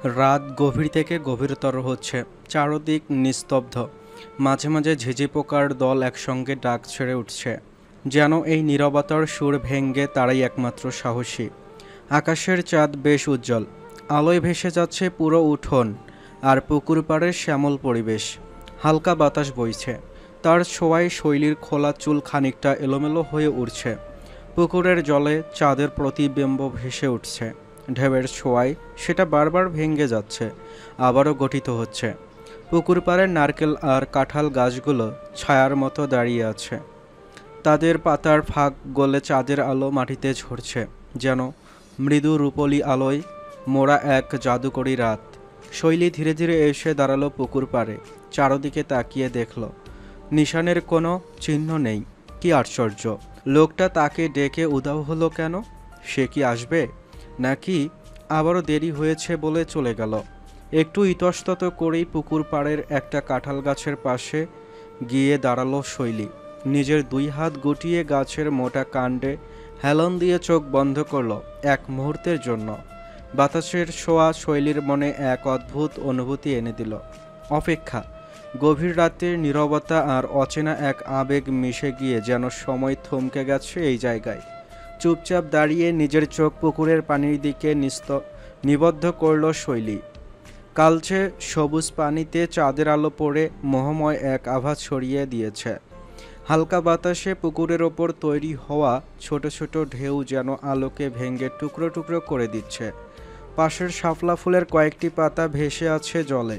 রাত গভীর থেকে গভীরতর হচ্ছে। চারদিক নিস্তব্ধ। মাঝে মাঝে ঝিঁঝি পোকার দল একসঙ্গে ডাক ছেড়ে উঠছে, যেন এই নীরবতার সুর ভেঙ্গে তারাই একমাত্র সাহসী। আকাশের চাঁদ বেশ উজ্জ্বল। আলোয় ভেসে যাচ্ছে পুরো উঠোন আর পুকুর পাড়ের শ্যামল পরিবেশ। হালকা বাতাস বইছে, তার ছোঁয়ায় শৈলীর খোলা চুল খানিকটা এলোমেলো হয়ে উঠছে। পুকুরের জলে চাঁদের প্রতিবিম্ব ভেসে উঠছে। ঢেউয়ের ছোঁয়ায় সেটা বারবার ভেঙে যাচ্ছে, আবারও গঠিত হচ্ছে। পুকুর পাড়ের নারকেল আর কাঁঠাল গাছগুলো ছায়ার মতো দাঁড়িয়ে আছে। তাদের পাতার ফাঁক গলে চাঁদের আলো মাটিতে ঝরছে, যেন মৃদু রূপলি আলোয় মোড়া এক জাদুকরী রাত। শৈলী ধীরে ধীরে এসে দাঁড়ালো পুকুর পাড়ে। চারদিকে তাকিয়ে দেখল, নিশানের কোনো চিহ্ন নেই। কি আশ্চর্য! লোকটা তাকে ডেকে উধাও হলো কেন? সে কি আসবে, নাকি আবারও দেরি হয়েছে বলে চলে গেল? একটু ইতস্তত করেই পুকুর পাড়ের একটা কাঁঠাল গাছের পাশে গিয়ে দাঁড়ালো শৈলী। নিজের দুই হাত গুটিয়ে গাছের মোটা কাণ্ডে হেলন দিয়ে চোখ বন্ধ করলো এক মুহূর্তের জন্য। বাতাসের ছোঁয়া শৈলীর মনে এক অদ্ভুত অনুভূতি এনে দিল। অপেক্ষা। গভীর রাতের নীরবতা আর অচেনা এক আবেগ মিশে গিয়ে যেন সময় থমকে গেছে এই জায়গায়। চুপচাপ দাঁড়িয়ে নিজের চোখ পুকুরের পানির দিকে নিবদ্ধ করল শৈলী। কালচে সবুজ পানিতে চাঁদের আলো পড়ে মোহময় এক আভা ছড়িয়ে দিয়েছে। হালকা বাতাসে পুকুরের ওপর তৈরি হওয়া ছোট ছোট ঢেউ যেন আলোকে ভেঙে টুকরো টুকরো করে দিচ্ছে। পাশের শাপলা ফুলের কয়েকটি পাতা ভেসে আছে জলে।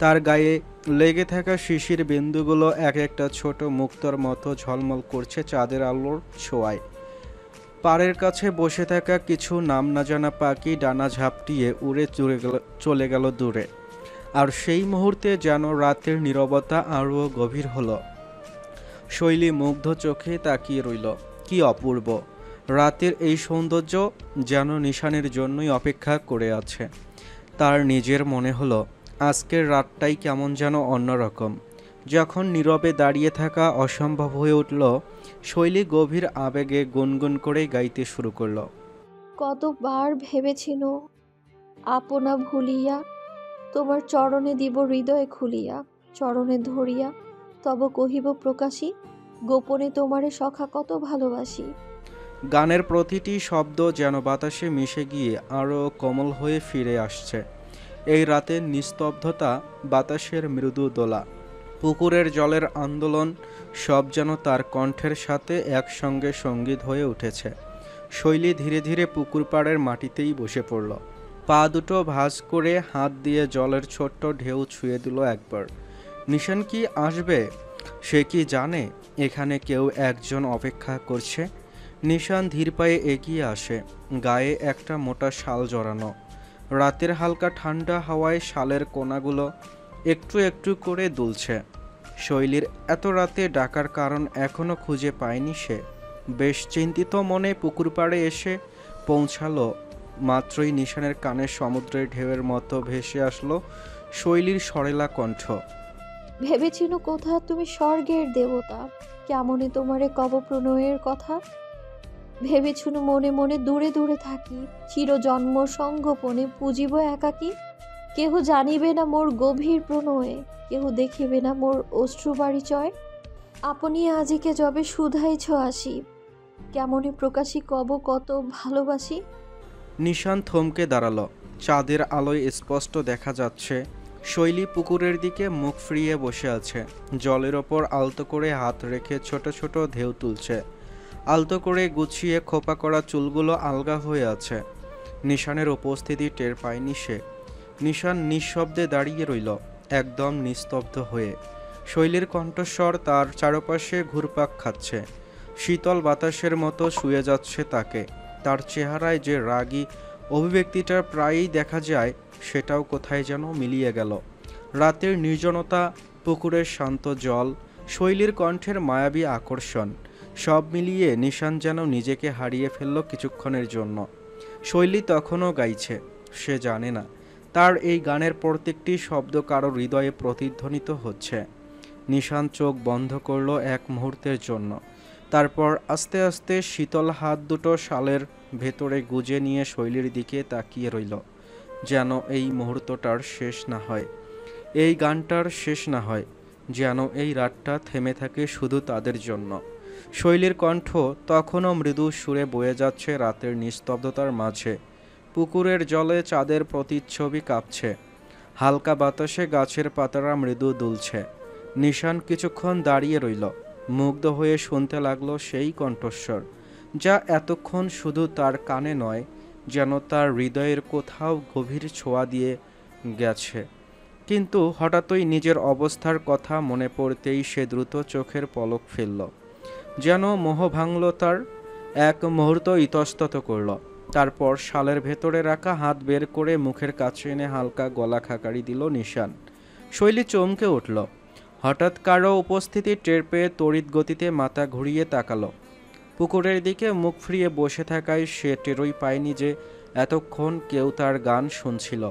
তার গায়ে লেগে থাকা শিশির বিন্দুগুলো এক একটা ছোট মুক্তোর মতো ঝলমল করছে চাঁদের আলোর ছোঁয়ায়। পাড়ের কাছে বসে থাকা কিছু নাম না জানা পাখি ডানা ঝাপটিয়ে উড়ে চলে গেল দূরে। আর সেই মুহূর্তে যেন রাতের নীরবতা আরও গভীর হলো। শৈলী মুগ্ধ চোখে তাকিয়ে রইল। কি অপূর্ব! রাতের এই সৌন্দর্য যেন নিশানের জন্যই অপেক্ষা করে আছে। তার নিজের মনে হলো আজকের রাতটাই কেমন যেন অন্যরকম। যখন নীরবে দাঁড়িয়ে থাকা অসম্ভব হয়ে উঠল, শৈলী গভীর আবেগে গুনগুন করে গাইতে শুরু করলো। কতবার ভেবেছিল আপনা ভুলিয়া, তোমার চরণে দিব হৃদয় খুলিয়া, চরণে ধরিয়া তব কহিব প্রকাশী, গোপনে তোমারে সখা কত ভালোবাসি। গানের প্রতিটি শব্দ যেন বাতাসে মিশে গিয়ে আরও কোমল হয়ে ফিরে আসছে। এই রাতের নিস্তব্ধতা, বাতাসের মৃদু দোলা, পুকুরের জলের আন্দোলন সব যেন তার কণ্ঠের সাথে একসঙ্গে সঙ্গীত হয়ে উঠেছে। শৈলী ধীরে ধীরে পুকুর পাড়ের মাটিতেই বসে পড়ল। পা দুটো ভাঁজ করে হাত দিয়ে জলের ছোট্ট ঢেউ ছুঁয়ে দিল একবার। নিশান কি আসবে? সে কি জানে এখানে কেউ একজন অপেক্ষা করছে? নিশান ধীর পায়ে এগিয়ে আসে। গায়ে একটা মোটা শাল জড়ানো। রাতের হালকা ঠান্ডা হাওয়ায় শালের কোনাগুলো একটু একটু করে দুলছে। শৈলীর এত রাতে ডাকার কারণ এখনো খুঁজে পায়নি সে। বেশ চিন্তিত মনে পুকুর পাড়ে এসে পৌঁছালো। মাত্রই নিশানের কানে সমুদ্রের ঢেউয়ের মতো ভেসে আসলো শৈলীর সরেলা কণ্ঠ। ভেবেছিল কোথা তুমি স্বর্গের দেবতা, কেমনে তোমারে কব প্রণয়ের কথা। ভেবেছিল মনে মনে দূরে দূরে থাকি, চিরজন্ম সঙ্গোপনে পুজিব একাকী। কেহ জানিবে না মোর গভীর প্রণয়ে, কেহ দেখিবে না মোর অশ্রু বারিচয়। আপনি আজিকে যবে শুধাইছ আসি, কেমনে প্রকাশী কব কত ভালোবাসি। নিশান থমকে দাঁড়ালো। চাঁদের আলোয় স্পষ্ট দেখা যাচ্ছে শৈলী পুকুরের দিকে মুখ ফিরিয়ে বসে আছে। জলের ওপর আলতো করে হাত রেখে ছোট ছোট ঢেউ তুলছে। আলতো করে গুছিয়ে খোপা করা চুলগুলো আলগা হয়ে আছে। নিশানের উপস্থিতি টের পায়নি সে। নিশান নিঃশব্দে দাঁড়িয়ে রইল, একদম নিস্তব্ধ হয়ে। শৈলীর কণ্ঠস্বর তার চারপাশে ঘুরপাক খাচ্ছে, শীতল বাতাসের মতো শুয়ে যাচ্ছে তাকে। তার চেহারায় যে রাগী অভিব্যক্তিটা প্রায়ই দেখা যায়, সেটাও কোথায় যেন মিলিয়ে গেল। রাতের নির্জনতা, পুকুরের শান্ত জল, শৈলীর কণ্ঠের মায়াবী আকর্ষণ, সব মিলিয়ে নিশান যেন নিজেকে হারিয়ে ফেলল কিছুক্ষণের জন্য। শৈলী তখনও গাইছে। সে জানে না তার এই গানের প্রত্যেকটি শব্দ কারো হৃদয়ে প্রতিধ্বনিত হচ্ছে। নিশান চোখ বন্ধ করল এক মুহূর্তের জন্য। তারপর আস্তে আস্তে শীতল হাত দুটো শালের ভেতরে গুজে নিয়ে শৈলীর দিকে তাকিয়ে রইল। যেন এই মুহূর্তটার শেষ না হয়, এই গানটার শেষ না হয়, যেন এই রাতটা থেমে থাকে শুধু তাদের জন্য। শৈলীর কণ্ঠ তখনও মৃদু সুরে বয়ে যাচ্ছে রাতের নিস্তব্ধতার মাঝে। পুকুরের জলে চাঁদের প্রতিচ্ছবি কাঁপছে, হালকা বাতাসে গাছের পাতারা মৃদু দুলছে। নিশান কিছুক্ষণ দাঁড়িয়ে রইল, মুগ্ধ হয়ে শুনতে লাগলো সেই কণ্ঠস্বর, যা এতক্ষণ শুধু তার কানে নয়, যেন তার হৃদয়ের কোথাও গভীর ছোঁয়া দিয়ে গেছে। কিন্তু হঠাৎই নিজের অবস্থার কথা মনে পড়তেই সে দ্রুত চোখের পলক ফেলল, যেন মোহ ভাঙল তার। এক মুহূর্ত ইতস্তত করল, তারপর শালের ভেতরে রাখা হাত বের করে মুখের কাছে এনে হালকা গলা খাকারি দিল নিশান। শৈলী চমকে উঠল, হঠাৎ কারো উপস্থিতি টের পেয়ে তড়িৎ গতিতে মাথা ঘুরিয়ে তাকালো। পুকুরের দিকে মুখ ফিরিয়ে বসে থাকায় সে টেরই পায়নি যে এতক্ষণ কেউ তার গান শুনছিল।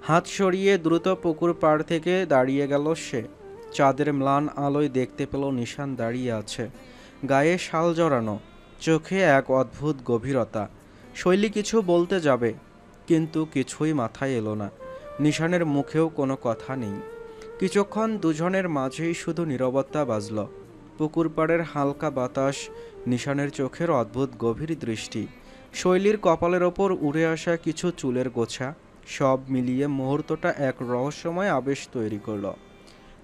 হাত সরিয়ে দ্রুত পুকুর পাড় থেকে দাঁড়িয়ে গেল সে। চাঁদের ম্লান আলোয় দেখতে পেল নিশান দাঁড়িয়ে আছে, গায়ে শাল জড়ানো, চোখে এক অদ্ভুত গভীরতা। শৈলী কিছু বলতে যাবে, কিন্তু কিছুই মাথায় এলো না। নিশানের মুখেও কোনো কথা নেই। কিছুক্ষণ দুজনের মাঝেই শুধু নীরবতা বাজল। পুকুর পাড়ের হালকা বাতাস, নিশানের চোখের অদ্ভুত গভীর দৃষ্টি, শৈলীর কপালের ওপর উড়ে আসা কিছু চুলের গোছা, সব মিলিয়ে মুহূর্তটা এক রহস্যময় আবেশ তৈরি করল।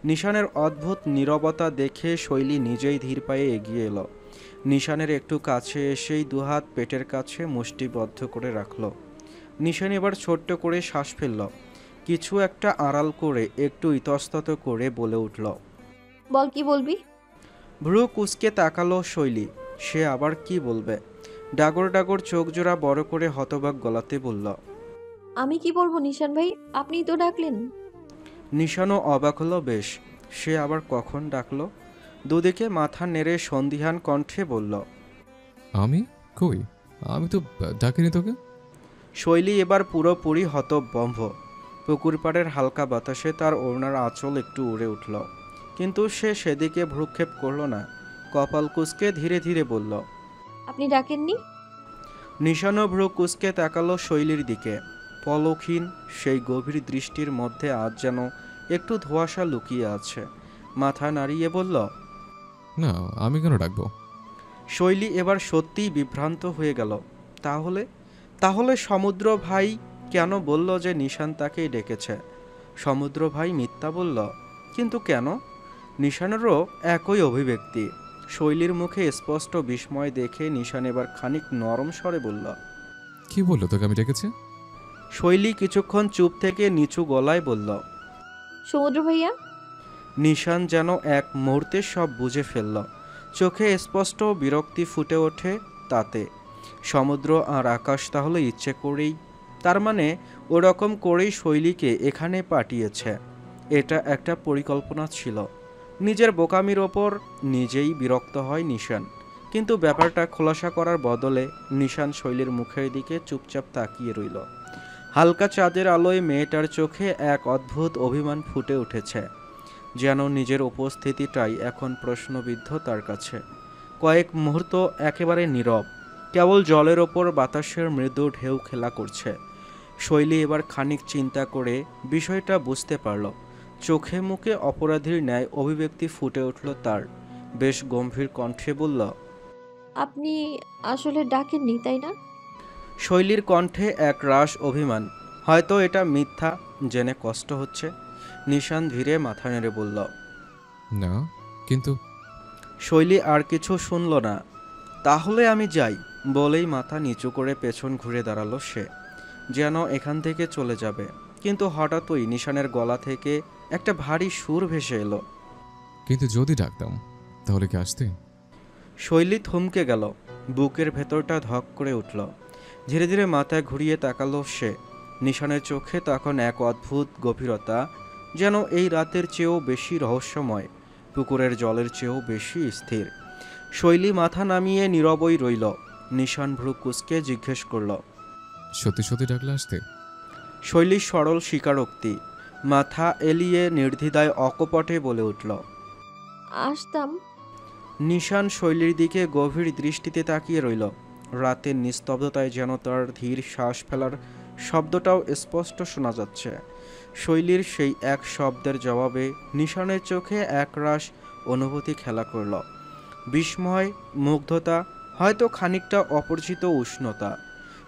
নিশানের অদ্ভুত নীরবতা দেখে শৈলী নিজেই ধীর পায়ে এগিয়ে এলো। নিশানের একটু কাছে এসেই দুহাত পেটের কাছে মুষ্টিবদ্ধ করে রাখল। নিশান এবার ছোট্ট করে শ্বাস ফেলল, কিছু একটা আড়াল করে একটু ইতস্তত করে বলে উঠল, বল কি বলবি? ভ্রু কুঁচকে তাকালো শৈলী, সে আবার কি বলবে। ডাগর ডাগর চোখ জোড়া বড় করে হতবাক গলাতে বলল, আমি কি বলবো নিশান ভাই, আপনিই তো ডাকলেন। নিশানও অবাক হলো বেশ, সে আবার কখন ডাকলো। দুদিকে মাথা নেড়ে সন্দিহান কণ্ঠে বলল, আমি কই? আমি তো ডাকিনি তোকে। শৈলী এবার পুরোপুরি হতভম্ব। পুকুর পাড়ের হালকা বাতাসে তার ওড়নার আঁচল একটু উড়ে উঠল, কিন্তু সে সেদিকে ভ্রুক্ষেপ করল না। কপাল কুঁচকে ধীরে ধীরে বলল, আপনি ডাকেননি? নিশানও ভ্রু কুঁচকে তাকালো শৈলীর দিকে। পলকহীন সেই গভীর দৃষ্টির মধ্যে আজ যেন একটু ধোঁয়াশা লুকিয়ে আছে। মাথা নাড়িয়ে বলল, না, আমি কেন ডাকবো? শৈলী এবার সত্যিই বিভ্রান্ত হয়ে গেল। তাহলে তাহলে সমুদ্র ভাই কেন বলল যে নিশান তাকেই ডেকেছে? সমুদ্র ভাই মিথ্যা বলল, কিন্তু কেন? নিশানেরও একই অভিব্যক্তি। শৈলীর মুখে স্পষ্ট বিস্ময় দেখে নিশান এবার খানিক নরম স্বরে বলল, কি বললো তোকে আমি ডেকেছি? শৈলী কিছুক্ষণ চুপ থেকে নিচু গলায় বলল, সমুদ্র ভাইয়া। নিশান যেন এক মুহূর্তে সব বুঝে ফেলল। চোখে স্পষ্ট বিরক্তি ফুটে ওঠে তাতে। সমুদ্র আর আকাশ তাহলে ইচ্ছে করেই, তার মানে ওরকম করেই শৈলীকে এখানে পাঠিয়েছে। এটা একটা পরিকল্পনা ছিল। নিজের বোকামির ওপর নিজেই বিরক্ত হয় নিশান, কিন্তু ব্যাপারটা খোলাসা করার বদলে নিশান শৈলীর মুখের দিকে চুপচাপ তাকিয়ে রইল। হালকা চাঁদের আলোয় মেয়েটার চোখে এক অদ্ভুত অভিমান ফুটে উঠেছে, যেন নিজের উপস্থিতিটাই এখন প্রশ্নবিদ্ধ তার কাছে। কয়েক মুহূর্ত একেবারে নীরব, কেবল জলের ওপর বাতাসের মৃদু ঢেউ খেলা করছে। শৈলী এবার খানিক চিন্তা করে বিষয়টা বুঝতে পারল। চোখে মুখে অপরাধীর ন্যায় অভিব্যক্তি ফুটে উঠল তার। বেশ গম্ভীর কণ্ঠে বলল, আপনি আসলে ডাকেননি তাই না? শৈলীর কণ্ঠে এক রাশ অভিমান। হয়তো এটা মিথ্যা জেনে কষ্ট হচ্ছে। নিশান ধীরে মাথা নেড়ে বলল, না, কিন্তু শৈলী আর কিছু শুনল না। তাহলে আমি যাই বলেই মাথা নিচু করে পেছন ঘুরে দাঁড়ালো সে, যেন এখান থেকে চলে যাবে। কিন্তু হঠাৎই নিশানের গলা থেকে একটা ভারী সুর ভেসে এলো, কিন্তু যদি ডাকতাম তাহলে কি আসতে? শৈলী থমকে গেল, বুকের ভেতরটা ধক করে উঠল। ধীরে ধীরে মাথা ঘুরিয়ে তাকালো সে। নিশানের চোখে তখন এক অদ্ভুত গভীরতা, যেন এই রাতের চেয়েও বেশি রহস্যময়, পুকুরের জলের চেয়েও বেশি স্থির। শৈলী মাথা নামিয়ে নীরবই রইল। নিশান ভ্রু কুঁচকে জিজ্ঞেস করল, সত্যি সত্যি ডাকলে আসতে? শৈলীর সরল স্বীকারোক্তি। মাথা এলিয়ে নির্দ্বিধায় অকপটে বলে উঠল, আসতাম। নিশান শৈলীর দিকে গভীর দৃষ্টিতে তাকিয়ে রইল। রাতের নিস্তব্ধতায় যেন তার ধীর শ্বাস ফেলার শব্দটাও স্পষ্ট শোনা যাচ্ছে। শৈলীর সেই এক শব্দের জবাবে নিশানের চোখে একরাশ অনুভূতি খেলা করল। বিস্ময়, মুগ্ধতা, হয়তো খানিকটা অপরিচিত উষ্ণতা।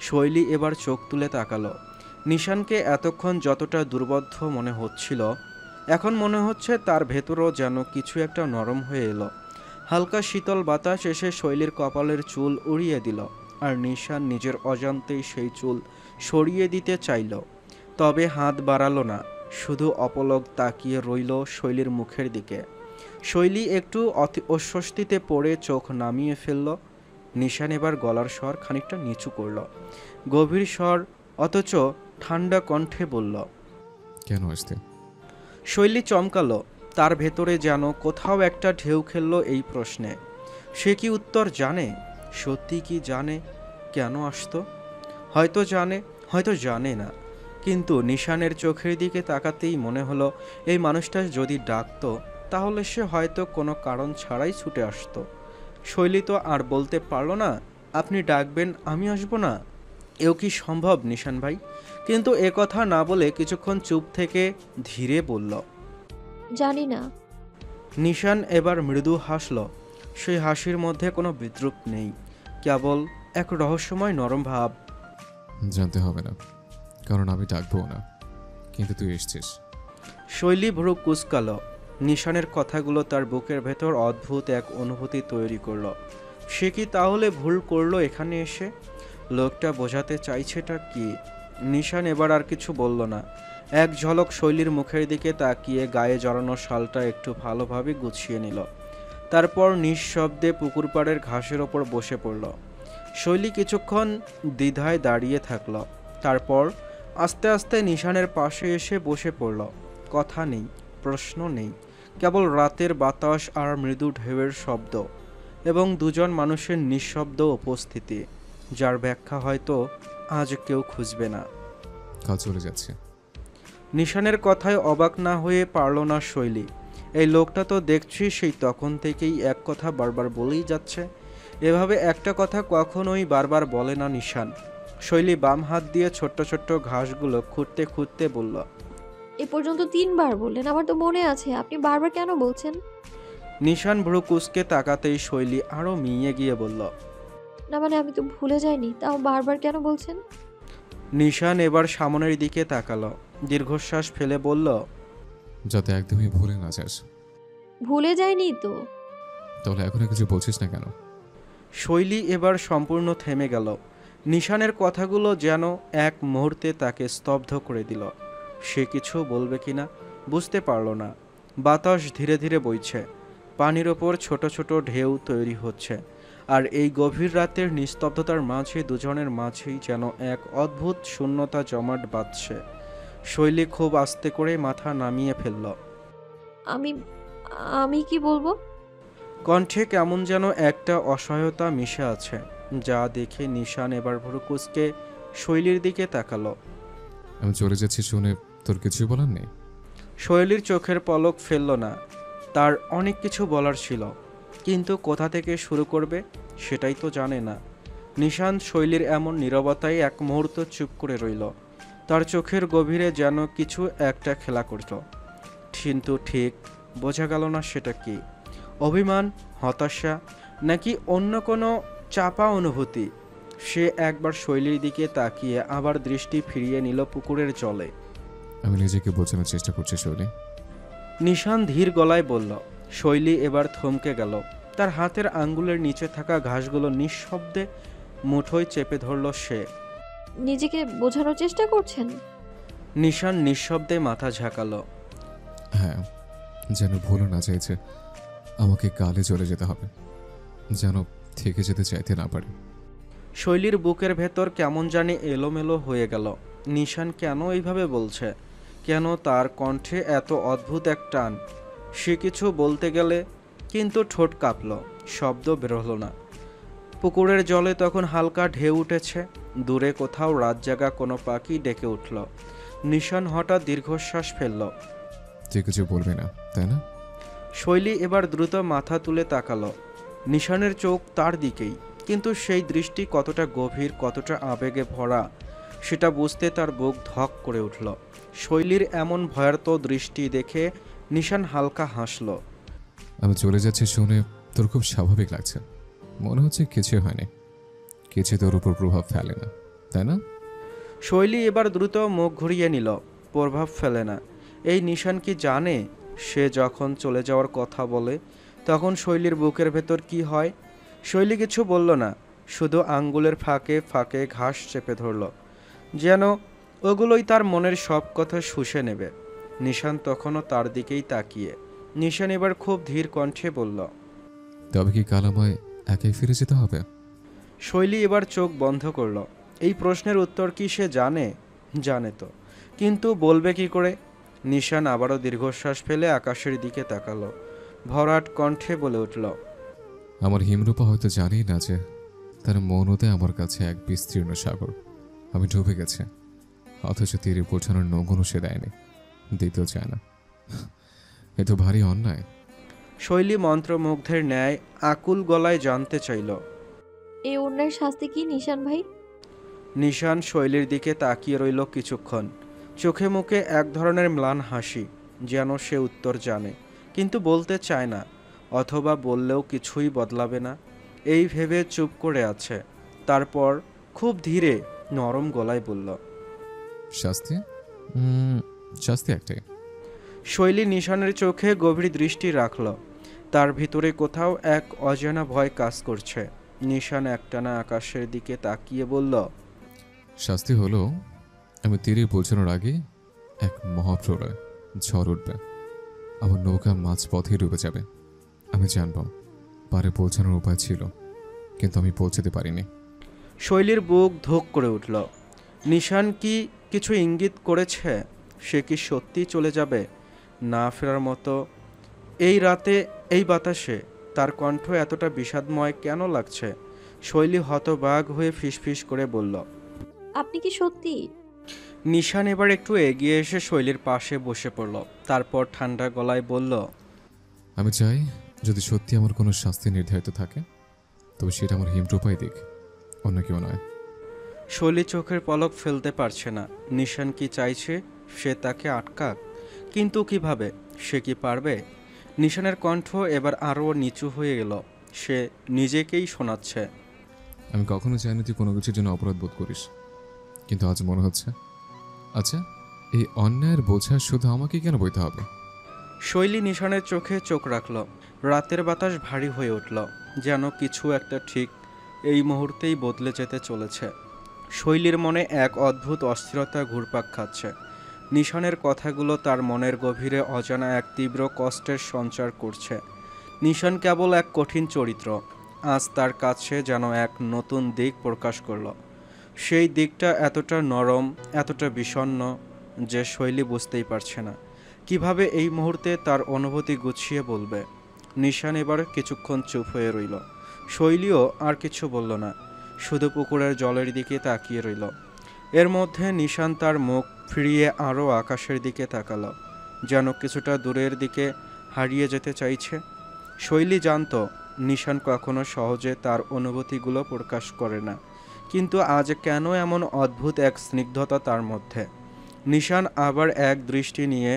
শৈলী এবার চোখ তুলে তাকালো। নিশানকে এতক্ষণ যতটা দুর্বোধ্য মনে হচ্ছিল, এখন মনে হচ্ছে তার ভেতরও যেন কিছু একটা নরম হয়ে এলো। হালকা শীতল বাতাস এসে শৈলীর কপালের চুল উড়িয়ে দিল, আর নিশান নিজের অজান্তেই সেই চুল সরিয়ে দিতে চাইল, তবে হাত বাড়ালো না, শুধু অপলক তাকিয়ে রইল শৈলীর মুখের দিকে। শৈলী একটু অস্বস্তিতে পড়ে চোখ নামিয়ে ফেলল। নিশান এবার গলার স্বর খানিকটা নিচু করল, গভীর স্বর অথচ ঠান্ডা কণ্ঠে বলল, কেন আসতে? শৈলী চমকালো। তার ভেতরে যেন কোথাও একটা ঢেউ খেলল এই প্রশ্নে। সে কি উত্তর জানে? সত্যি কি জানে কেন আসতো? হয়তো জানে, হয়তো জানে না, কিন্তু নিশানের চোখের দিকে তাকাতেই মনে হলো এই মানুষটা যদি ডাকতো তাহলে সে হয়তো কোনো কারণ ছাড়াই ছুটে আসতো। শৈলী তো আর বলতে পারল না, আপনি ডাকবেন আমি আসবো না। এও কি সম্ভব নিশান ভাই? কিন্তু এ কথা না বলে কিছুক্ষণ চুপ থেকে ধীরে বলল, জানি না। নিশান এবার মৃদু হাসল। সেই হাসির মধ্যে কোনো বিদ্রুপ নেই, কেবল এক রহস্যময় নরম ভাব। জানতে হবে না, কারণ আমি ডাকবো না, কিন্তু তুই এসছিস। শৈলী ভ্রু কুঁচকাল। নিশানের কথাগুলো তার বুকের ভেতর অদ্ভুত এক অনুভূতি তৈরি করলো। সে কি তাহলে ভুল করলো এখানে এসে? লোকটা বোঝাতে চাইছেটা কি? নিশান এবার আর কিছু বলল না। এক ঝলক শৈলীর মুখের দিকে তাকিয়ে গায়ে জড়ানো শালটা একটু ভালোভাবে গুছিয়ে নিল। তারপর নিঃশব্দে পুকুর পাড়ের ঘাসের ওপর বসে পড়ল। শৈলী কিছুক্ষণ দ্বিধায় দাঁড়িয়ে থাকল, তারপর আস্তে আস্তে নিশানের পাশে এসে বসে পড়ল। কথা নেই, প্রশ্ন নেই, কেবল রাতের বাতাস আর মৃদু ঢেউয়ের শব্দ, এবং দুজন মানুষের নিঃশব্দ উপস্থিতি, যার ব্যাখ্যা হয়তো আজ কেউ খুঁজবে না। কাল চলে যাচ্ছে। নিশানের কথায় অবাক না হয়ে পারল না শৈলী। এই লোকটা তো দেখছি সেই তখন থেকেই এক কথা বারবার বলেই যাচ্ছে। এভাবে একটা কথা কখনোই বারবার বলে না নিশান। শৈলী বাম হাত দিয়ে ছোট্ট ছোট্ট ঘাসগুলো খুঁড়তে খুঁড়তে বলল, এ পর্যন্ত 3বার বললেন, আমার তো মনে আছে। আপনি বারবার কেন বলছেন? নিশান ভ্রু কুঁচকে তাকাতেই শৈলী আরও মিইয়ে গিয়ে বলল, না মানে আমি তো ভুলে যাইনি, তাও বারবার কেন বলছেন? নিশান এবার সামনের দিকে তাকালো, দীর্ঘশ্বাস ফেলে বলল, যাতে একদমই ভুলে না যাস। ভুলে যাইনি তো। তাহলে এখনো কিছু বলছিস না কেন? শৈলী এবার সম্পূর্ণ থেমে গেল। নিশানের কথাগুলো যেন এক মুহূর্তে তাকে স্তব্ধ করে দিল। সে কিছু বলবে কিনা বুঝতে পারল না। বাতাস ধীরে ধীরে বইছে, পানির ওপর ছোট ছোট ঢেউ তৈরি হচ্ছে, আর এই গভীর রাতের নিস্তব্ধতার মাঝে দুজনের মাঝেই যেন এক অদ্ভুত শূন্যতা জমাট বাঁধছে। শৈলী খুব আস্তে করে মাথা নামিয়ে ফেলল। আমি আমি কি বলবো? কণ্ঠে কেমন যেন একটা অসহায়তা মিশে আছে, যা দেখে নিশান এবার ভ্রু কুঁচকে শৈলীর দিকে তাকালো। আমি চলে যাচ্ছি শুনে তোর কিছু বলার নেই? শৈলীর চোখের পলক ফেলল না। তার অনেক কিছু বলার ছিল, কিন্তু কোথা থেকে শুরু করবে সেটাই তো জানে না। নিশান শৈলীর এমন নীরবতায় এক মুহূর্ত চুপ করে রইল। তার চোখের গভীরে যেন কিছু একটা খেলা করত, কিন্তু ঠিক বোঝা গেল না সেটা কি। অভিমান, হতাশা, নাকি অন্য কোনো চাপা অনুভূতি? সে একবার শৈলীর দিকে তাকিয়ে আবার দৃষ্টি ফিরিয়ে নিল পুকুরের জলে। আমি নিজেকে বোঝানোর চেষ্টা করছি শৈলী। নিশান ধীর গলায় বলল। শৈলী এবার থমকে গেল। তার হাতের আঙ্গুলের নিচে থাকা ঘাসগুলো নিঃশব্দে মুঠোয় চেপে ধরল সে। নিজেকে বোঝানোর চেষ্টা করছেন? নিশান নিঃশব্দে মাথা ঝাঁকালো। হ্যাঁ, যেন ভুলে না চাইছে আমাকে কালে চলে যেতে হবে, যেন থেকে যেতে চাইতে না পারি। শৈলীর বুকের ভেতর কেমন জানি এলোমেলো হয়ে গেল। নিশান কেন এইভাবে বলছে? কেন তার কণ্ঠে এত অদ্ভুত এক টান? সে কিছু বলতে গেলে কিন্তু ঠোঁট কাঁপল, শব্দ বেরোলো না। পুকুরের জলে তখন হালকা ঢেউ উঠেছে। দূরে কোথাও রাত জাগা কোনো পাখি ডেকে উঠল। নিশান হঠাৎ দীর্ঘশ্বাস ফেলল। তুই কিছু বলবি না, তাই না? শৈলী এবার দ্রুত মাথা তুলে তাকালো। নিশানের চোখ তার দিকেই, কিন্তু সেই দৃষ্টি কতটা গভীর, কতটা আবেগে ভরা, সেটা বুঝতে তার বুক ধক করে উঠল। শৈলীর এমন ভয়ার্ত দৃষ্টি দেখে নিশান হালকা হাসল। আমি চলে যাচ্ছি শুনে তোর খুব স্বাভাবিক লাগছে, মনে হচ্ছে কিছু হয়নি, কিছু তোর উপর প্রভাব ফেলে না, তাই না? শৈলী এবার দ্রুত মুখ ঘুরিয়ে নিল। প্রভাব ফেলে না? এই নিশান কি জানে সে যখন চলে যাওয়ার কথা বলে তখন শৈলীর বুকের ভেতর কি হয়? শৈলী কিছু বলল না, শুধু আঙ্গুলের ফাঁকে ফাঁকে ঘাস চেপে ধরল, যেন ওগুলোই তার মনের সব কথা শুষে নেবে। নিশান তখনও তার দিকেই তাকিয়ে। নিশান এবার খুব ধীর কণ্ঠে বলল, তবে কি কাল আমায় একাই ফিরে যেতে হবে? শৈলী এবার চোখ বন্ধ করল। এই প্রশ্নের উত্তর কি সে জানে? জানে তো, কিন্তু বলবে কি করে? নিশান আবারও দীর্ঘশ্বাস ফেলে আকাশের দিকে তাকালো। ভরাট কণ্ঠে বলে উঠল, আমার হিমরূপা হয়তো জানি না যে তার মনতে আমার কাছে এক বিস্তীর্ণ সাগর। আমি ডুবে গেছে, অথচ তীরে পৌঁছানোর নগুনও সে দেয়নি, দিতেও চায় না। এ তো ভারী অন্যায়। শৈলী মন্ত্রমুগ্ধের ন্যায় আকুল গলায় জানতে চাইল। এই অন্যায়ের শাস্তি কি নিশান ভাই? নিশান শৈলীর দিকে তাকিয়ে রইল কিছুক্ষণ, চোখে মুখে এক ধরনের ম্লান হাসি, যেন সে উত্তর জানে কিন্তু বলতে চায় না, অথবা বললেও কিছুই বদলাবে না এই ভেবে চুপ করে আছে। তারপর খুব ধীরে নরম গলায় বলল, শাস্তি? শাস্তি একটাই। শৈলী নিশানের চোখে গভীর দৃষ্টি রাখল। তার ভিতরে কোথাও এক অজানা ভয় কাজ করছে। নিশান একটানা আকাশের দিকে তাকিয়ে বলল, শাস্তি হলো আমি তীরে পৌঁছানোর আগে এক মহাপ্রলয়, ঝড় উঠবে, আমার নৌকা মাঝপথে ডুবে যাবে। আমি জানব পারে পৌঁছানোর উপায় ছিল, কিন্তু আমি পৌঁছাতে পারিনি। শৈলীর বুক ধোক করে উঠল। নিশান কি কিছু ইঙ্গিত করেছে? সে কি সত্যি চলে যাবে না ফেরার মতো? এই রাতে, এই বাতাসে তার কণ্ঠ এতটা বিষাদময় কেন লাগছে? শৈলী হতবাক হয়ে ফিসফিস করে বলল। আপনি কি সত্যি? নিশান এবার একটু এগিয়ে এসে শৈলীর পাশে বসে পড়ল। তারপর ঠান্ডা গলায় বলল, আমি চাই যদি সত্যি আমার কোনো শাস্তি নির্ধারিত থাকে তবে সেটা আমার হিমরূপাই দিক, অন্য কেউ নয়। শৈলী চোখের পলক ফেলতে পারছে না। নিশান কি চাইছে সে তাকে আটকাক? কিন্তু কিভাবে? সে কি পারবে? নিশানের কণ্ঠ এবার আরও নিচু হয়ে গেল। সে নিজেকেই শোনাচ্ছে। আমি কখনো চাইনি তুই কোনো কিছুর জন্য অপরাধ বোধ করিস, কিন্তু আজ মনে হচ্ছে। আচ্ছা, এই অন্যায়ের বোঝা শুধু আমাকে কেন বইতে হবে? শৈলী নিশানের চোখে চোখ রাখল। রাতের বাতাস ভারী হয়ে উঠল, যেন কিছু একটা ঠিক এই মুহূর্তেই বদলে যেতে চলেছে। শৈলীর মনে এক অদ্ভুত অস্থিরতা ঘুরপাক খাচ্ছে। নিশানের কথাগুলো তার মনের গভীরে অজানা এক তীব্র কষ্টের সঞ্চার করছে। নিশান কেবল এক কঠিন চরিত্র, আজ তার কাছে যেন এক নতুন দিক প্রকাশ করল। সেই দিকটা এতটা নরম, এতটা বিষণ্ণ যে শৈলী বুঝতেই পারছে না কিভাবে এই মুহূর্তে তার অনুভূতি গুছিয়ে বলবে। নিশান এবার কিছুক্ষণ চুপ হয়ে রইল। শৈলীও আর কিছু বলল না, শুধু পুকুরের জলের দিকে তাকিয়ে রইল। এর মধ্যে নিশান তার মুখ ফিরিয়ে আরও আকাশের দিকে তাকালো, যেন কিছুটা দূরের দিকে হারিয়ে যেতে চাইছে। শৈলী জানত নিশান কখনো সহজে তার অনুভূতিগুলো প্রকাশ করে না, কিন্তু আজ কেন এমন অদ্ভুত এক স্নিগ্ধতা তার মধ্যে। নিশান আবার এক দৃষ্টি নিয়ে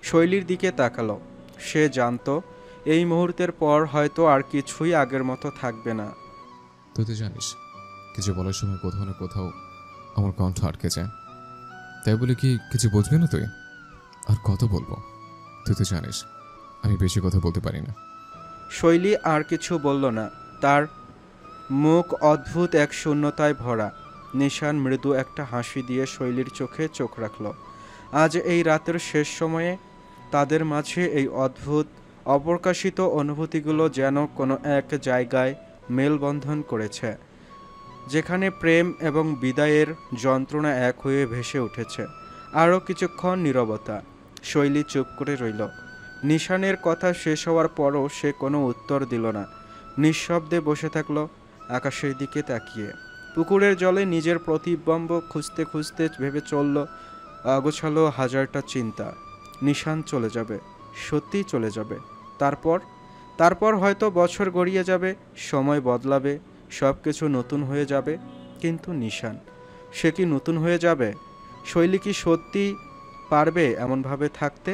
শৈলীর দিকে তাকালো। সে জানত এই মুহূর্তের পর হয়তো আর কিছুই আগের মতো থাকবে না। তুই তো জানিস কিছু বলার সময় কোথাও না কোথাও আমার কণ্ঠ আটকে যায়, তাই বলে কি কিছু বুঝবি না তুই? আর কত বলবো? তুই তো জানিস আমি বেশি কথা বলতে পারি না। শৈলী আর কিছু বলল না, তার মুখ অদ্ভুত এক শূন্যতায় ভরা। নিশান মৃদু একটা হাসি দিয়ে শৈলীর চোখে চোখ রাখল। আজ এই রাতের শেষ সময়ে তাদের মাঝে এই অদ্ভুত অপ্রকাশিত অনুভূতিগুলো যেন কোনো এক জায়গায় মেলবন্ধন করেছে, যেখানে প্রেম এবং বিদায়ের যন্ত্রণা এক হয়ে ভেসে উঠেছে। আরও কিছুক্ষণ নীরবতা। শৈলী চুপ করে রইল। নিশানের কথা শেষ হওয়ার পরও সে কোনো উত্তর দিল না। নিঃশব্দে বসে থাকলো আকাশের দিকে তাকিয়ে। পুকুরের জলে নিজের প্রতিবিম্ব খুঁজতে খুঁজতে ভেবে চলল অগোছালো হাজারটা চিন্তা। নিশান চলে যাবে, সত্যিই চলে যাবে। তারপর হয়তো বছর গড়িয়ে যাবে, সময় বদলাবে, সব কিছু নতুন হয়ে যাবে, কিন্তু নিশান সে কি নতুন হয়ে যাবে? শৈলী কি সত্যি পারবে এমনভাবে থাকতে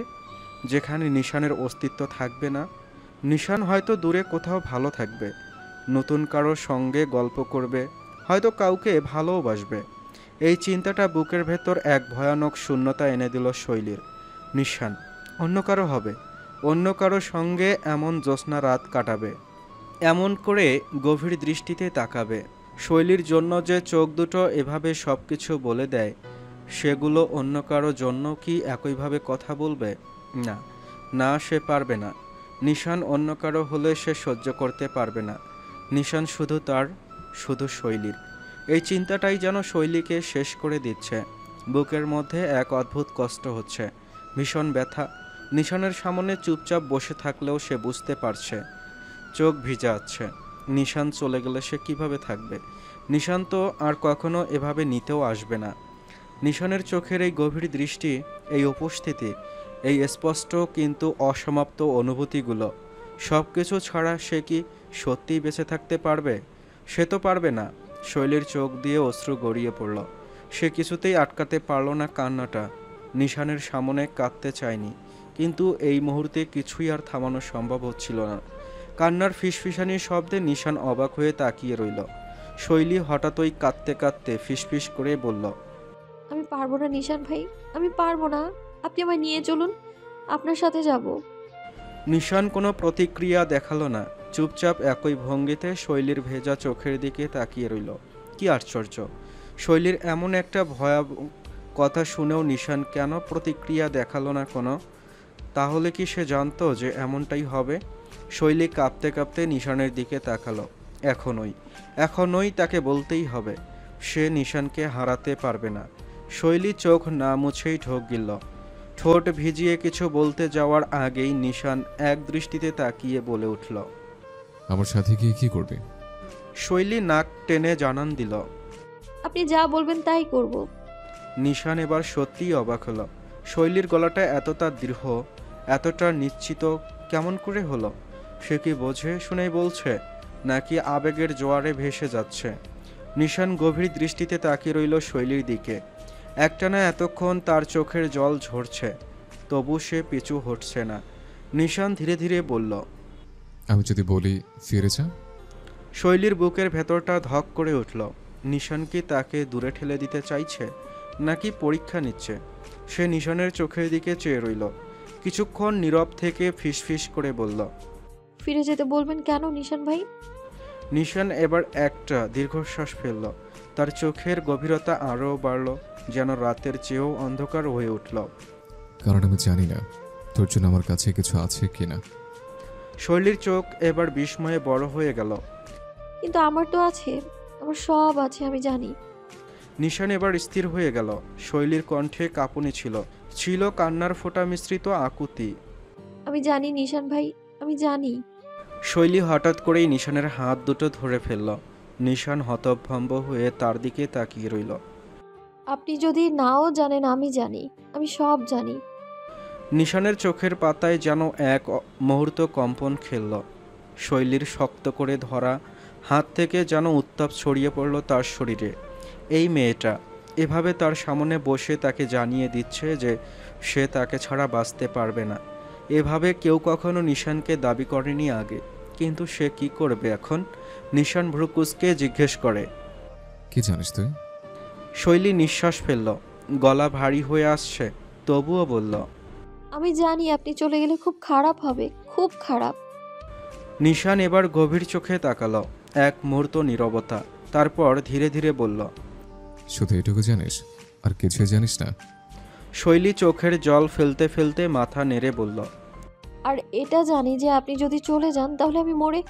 যেখানে নিশানের অস্তিত্ব থাকবে না? নিশান হয়তো দূরে কোথাও ভালো থাকবে, নতুন কারোর সঙ্গে গল্প করবে, হয়তো কাউকে ভালোবাসবে। এই চিন্তাটা বুকের ভেতর এক ভয়ানক শূন্যতা এনে দিল শৈলীর। নিশান অন্য কারো হবে, অন্য কারো সঙ্গে এমন জ্যোৎস্না রাত কাটাবে, এমন করে গভীর দৃষ্টিতে তাকাবে। শৈলীর জন্য যে চোখ দুটো এভাবে সব কিছু বলে দেয়, সেগুলো অন্য কারো জন্য কি একইভাবে কথা বলবে? না, না, সে পারবে না। নিশান অন্য কারো হলে সে সহ্য করতে পারবে না। নিশান শুধু তার, শুধু শৈলীর। এই চিন্তাটাই যেন শৈলীকে শেষ করে দিচ্ছে। বুকের মধ্যে এক অদ্ভুত কষ্ট হচ্ছে, ভীষণ ব্যথা। নিশানের সামনে চুপচাপ বসে থাকলেও সে বুঝতে পারছে চোখ ভিজে আছে। নিশান চলে গেলে সে কিভাবে থাকবে? নিশান তো আর কখনো এভাবে নিতেও আসবে না। নিশানের চোখের এই গভীর দৃষ্টি, এই উপস্থিতি, এই স্পষ্ট কিন্তু অসমাপ্ত অনুভূতিগুলো, সব কিছু ছাড়া সে কি সত্যিই বেঁচে থাকতে পারবে? সে তো পারবে না। শৈলীর চোখ দিয়ে অশ্রু গড়িয়ে পড়ল। সে কিছুতেই আটকাতে পারল না কান্নাটা। নিশানের সামনে কাঁদতে চায়নি, কিন্তু এই মুহূর্তে কিছুই আর থামানো সম্ভব হচ্ছিল না। কান্নার ফিসফিসানির শব্দে নিশান অবাক হয়ে তাকিয়ে রইল। শৈলী হঠাৎই কাঁদতে কাঁদতে ফিসফিস করে বলল, আমি পারবো না নিশান ভাই, আমি পারবো না। আপনি আমায় নিয়ে চলুন, আপনার সাথে যাব। নিশান কোনো প্রতিক্রিয়া দেখালো না। চুপচাপ একই ভঙ্গিতে শৈলীর ভেজা চোখের দিকে তাকিয়ে রইল। কি আশ্চর্য! শৈলীর এমন একটা ভয়াবহ কথা শুনেও নিশান কেন প্রতিক্রিয়া দেখালো না কোনো? তাহলে কি সে জানতো যে এমনটাই হবে? শৈলী কাঁপতে কাঁপতে নিশানের দিকে তাকালো। এখনই তাকে বলতেই হবে। সে নিশানকে হারাতে পারবে না। শৈলী চোখ না মুছেই ঢোক গিলল। ঠোঁট ভিজিয়ে কিছু বলতে যাওয়ার আগেই নিশান এক দৃষ্টিতে তাকিয়ে বলে উঠল। আমার সাথে গিয়ে কি করবে? শৈলী নাক টেনে জানান দিল। আপনি যা বলবেন তাই করব। নিশান এবার সত্যিই অবাক হলো। শৈলীর গলাটা এতটা দৃঢ়, এতটা নিশ্চিত কেমন করে হলো? সে কি বোঝে শুনেই বলছে, নাকি আবেগের জোয়ারে ভেসে যাচ্ছে? নিশান গভীর দৃষ্টিতে তাকিয়ে রইল শৈলীর দিকে। একটানা এতক্ষণ তার চোখের জল ঝরছে, তবু সে পিছু হটছে না। নিশান ধীরে ধীরে বলল, আমি যদি বলি ফিরে যা? শৈলীর বুকের ভেতরটা ধক করে উঠল। নিশান কি তাকে দূরে ঠেলে দিতে চাইছে, নাকি পরীক্ষা নিচ্ছে? সে নিশানের চোখের দিকে চেয়ে রইল। কিছুক্ষণ নীরব থেকে ফিসফিস করে বলল, ফিরে যেতে বলবেন কেন নিশান ভাই? নিশান এবার একটা দীর্ঘশ্বাস ফেলল। তার চোখের গভীরতা আরও বাড়ল, যেন রাতের চেয়েও অন্ধকার হয়ে উঠল। কারণ আমি জানি না তোর জন্য আমার কাছে কিছু আছে কিনা। শৈলীর চোখ এবার বিস্ময়ে বড় হয়ে গেল। কিন্তু আমার তো আছে, আমার সব আছে, আমি জানি। নিশান এবার স্থির হয়ে গেল। শৈলীর কণ্ঠে কাঁপুনি ছিল, ছিল কান্নার ফোঁটা মিশ্রিত আকুতি। আমি জানি নিশান ভাই, আমি জানি। শৈলী হঠাৎ করেই নিশানের হাত দুটো ধরে ফেলল। নিশান হতভম্ব হয়ে তার দিকে তাকিয়ে রইল। আপনি যদি নাও জানেন, আমি জানি, আমি সব জানি। নিশানের চোখের পাতায় যেন এক মুহূর্ত কম্পন খেলল। শৈলীর শক্ত করে ধরা হাত থেকে যেন উত্তাপ ছড়িয়ে পড়ল তার শরীরে। এই মেয়েটা এভাবে তার সামনে বসে তাকে জানিয়ে দিচ্ছে যে সে তাকে ছাড়া বাঁচতে পারবে না। এভাবে কেউ কখনো নিশানকে দাবি করেনি আগে, কিন্তু সে কি করবে এখন? নিশান ভ্রুকুচকে জিজ্ঞেস করে, কি জানিস তুই? শৈলী নিঃশ্বাস ফেলল, গলা ভারী হয়ে আসছে, তবুও বলল, আমি জানি আপনি চলে গেলে খুব খারাপ হবে, খুব খারাপ। নিশান এবার গভীর চোখে তাকালো। এক মুহূর্ত নীরবতা, তারপর ধীরে ধীরে বলল, শুধু এটুকু জানিস, আর কিছুই জানিস না? শৈলী চোখের জল ফেলতে ফেলতে মাথা নেড়ে বলল, আর এটা জানি যে আপনি যদি চলে যান তাহলে আমি মরে।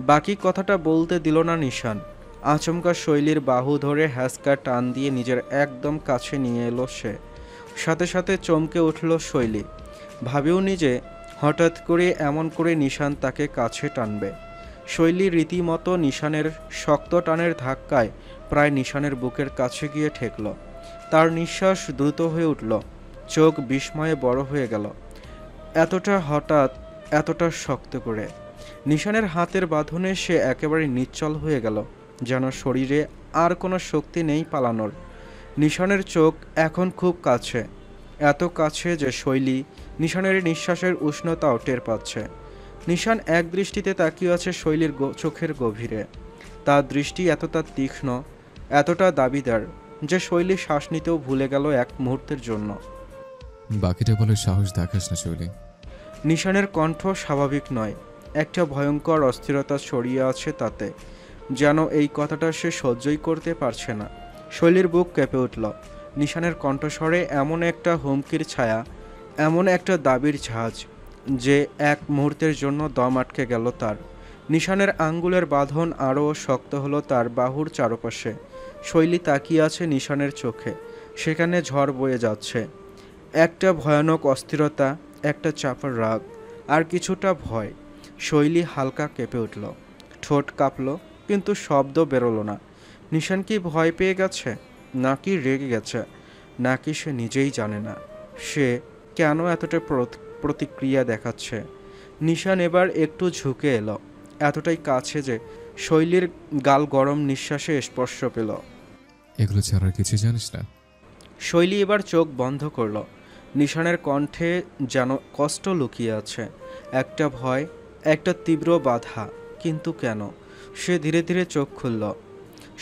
বাকি কথাটা বলতে দিল না নিশান। আচমকা শৈলীর বাহু ধরে হ্যাঁচকা টান দিয়ে নিজের একদম কাছে নিয়ে এলো সে। সাথে সাথে চমকে উঠল শৈলী। ভাবেও নিজে হঠাৎ করে এমন করে নিশান তাকে কাছে টানবে। শৈলী রীতিমতো নিশানের শক্ত টানের ধাক্কায় প্রায় নিশানের বুকের কাছে গিয়ে ঠেকল। তার নিঃশ্বাস দ্রুত হয়ে উঠল, চোখ বিস্ময়ে বড় হয়ে গেল। এতটা হঠাৎ, এতটা শক্ত করে। নিশানের হাতের বাঁধনে সে একেবারে নিশ্চল হয়ে গেল, যেন শরীরে আর কোনো শক্তি নেই পালানোর। নিশানের চোখ এখন খুব কাছে, এত কাছে যে শৈলী নিশানের নিঃশ্বাসের উষ্ণতাও টের পাচ্ছে। নিশান এক দৃষ্টিতে তাকিয়ে আছে শৈলীর চোখের গভীরে। তার দৃষ্টি এতটা তীক্ষ্ণ, এতটা দাবিদার যে শৈলী শ্বাস নিতেও ভুলে গেল এক মুহূর্তের জন্য। বাকিটা বলে সাহস দেখাস না শৈলী। নিশানের কণ্ঠ স্বাভাবিক নয়, একটা ভয়ঙ্কর অস্থিরতা ছড়িয়ে আছে তাতে, যেন এই কথাটা সে সহ্যই করতে পারছে না। শৈলীর বুক কেঁপে উঠল। নিশানের কণ্ঠস্বরে এমন একটা হুমকির ছায়া, এমন একটা দাবির ঝাঁজ যে এক মুহূর্তের জন্য দম আটকে গেল তার। নিশানের আঙ্গুলের বাঁধন আরও শক্ত হলো তার বাহুর চারপাশে। শৈলী তাকিয়ে আছে নিশানের চোখে, সেখানে ঝড় বয়ে যাচ্ছে। একটা ভয়ানক অস্থিরতা, একটা চাপার রাগ, আর কিছুটা ভয়। শৈলী হালকা কেঁপে উঠল, ঠোঁট কাঁপল, কিন্তু শব্দ বেরোলো না। নিশান কি ভয় পেয়ে গেছে, নাকি রেগে গেছে, নাকি সে নিজেই জানে না সে কেন এতটা প্রতিক্রিয়া দেখাচ্ছে। নিশান এবার একটু ঝুঁকে এলো, এতটাই কাছে যে শৈলীর গাল গরম নিঃশ্বাসে স্পর্শ পেল। এগুলো ছাড়া আর কিছু জানিস না? শৈলী এবার চোখ বন্ধ করল। নিশানের কণ্ঠে যেন কষ্ট লুকিয়ে আছে, একটা ভয়, একটা তীব্র বাধা। কিন্তু কেন? সে ধীরে ধীরে চোখ খুলল,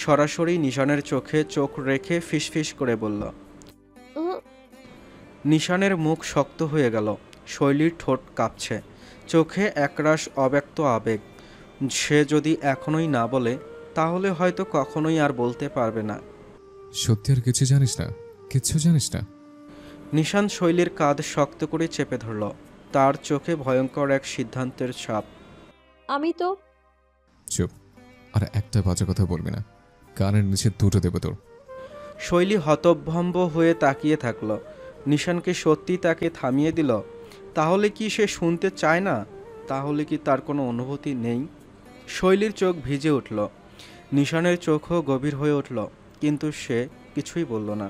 সরাসরি নিশানের চোখে চোখ রেখে ফিসফিস করে বলল। উম, নিশানের মুখ শক্ত হয়ে গেল, শৈলীর ঠোঁট কাঁপছে, চোখে একরাশ অব্যক্ত আবেগ। সে যদি এখনোই না বলে, তাহলে হয়তো কখনোই আর বলতে পারবে না। সত্যি আর কিছু জানিস না? কিচ্ছু জানিস না? নিশান শৈলীর কাঁধ শক্ত করে চেপে ধরল, তার চোখে ভয়ঙ্কর এক সিদ্ধান্তের ছাপ। আমি তো চুপ। আর একটা বাজে কথা বলবি না, কানের নিচে দুটো দেবো তোর। শৈলী হতভম্ব হয়ে তাকিয়ে থাকল। নিশানকে সত্যি তাকে থামিয়ে দিল। তাহলে কি সে শুনতে চায় না? তাহলে কি তার কোনো অনুভূতি নেই? শৈলীর চোখ ভিজে উঠল, নিশানের চোখও গভীর হয়ে উঠল, কিন্তু সে কিছুই বলল না,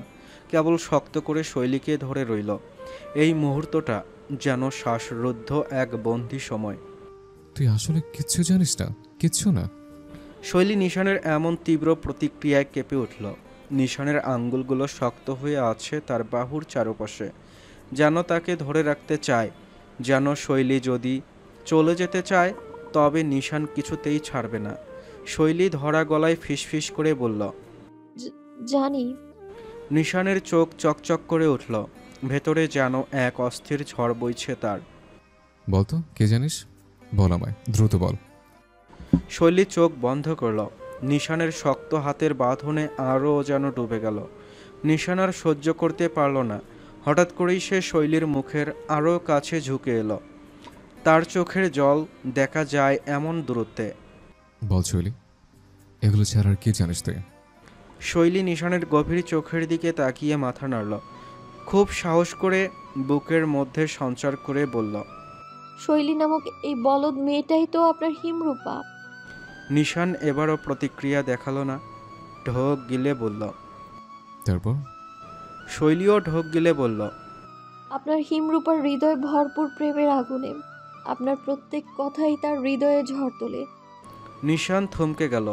কেবল শক্ত করে শৈলীকে ধরে রইল। এই মুহূর্তটা যেন শ্বাসরুদ্ধ এক বন্দি সময়। তুই আসলে কিচ্ছু জানিস না? কিচ্ছু না? শৈলী নিশানের এমন তীব্র প্রতিক্রিয়ায় কেঁপে উঠল। নিশানের আঙ্গুলগুলো শক্ত হয়ে আছে তার বাহুর চারপাশে, যেন তাকে ধরে রাখতে চায়, যেন শৈলী যদি চলে যেতে চায় তবে নিশান কিছুতেই ছাড়বে না। শৈলী ধরা গলায় ফিসফিস করে বলল। জানি। নিশানের চোখ চকচক করে উঠল, ভেতরে যেন এক অস্থির ঝড় বইছে তার। বলতো কে জানিস? বল আমায়, দ্রুত বল। শৈলী চোখ বন্ধ করল। নিশানের শক্ত হাতের বাঁধনে আরও যেন ডুবে গেল। নিশান আর সহ্য করতে পারল না। হঠাৎ করেই সে শৈলীর মুখের আরও কাছে ঝুঁকে এলো। তার চোখের জল দেখা যায় এমন দূরত্বে। বল শৈলী, এগুলো ছাড়া আর কি জানিস তুই? শৈলী নিশানের গভীর চোখের দিকে তাকিয়ে মাথা নাড়ল, খুব সাহস করে বুকের মধ্যে সঞ্চার করে বলল। শৈলী নামক এই বলদ মেয়েটাই তো আপনার হিমরূপা। নিশান এবারও প্রতিক্রিয়া দেখালো না, ঢোক গিলে বলল। তারপর? শৈলীও ঢোক গিলে বলল। আপনার হিমরূপার হৃদয় ভরপুর প্রেমের আগুনে। আপনার প্রত্যেক কথাই তার হৃদয়ে ঝড় তোলে। নিশান থমকে গেল,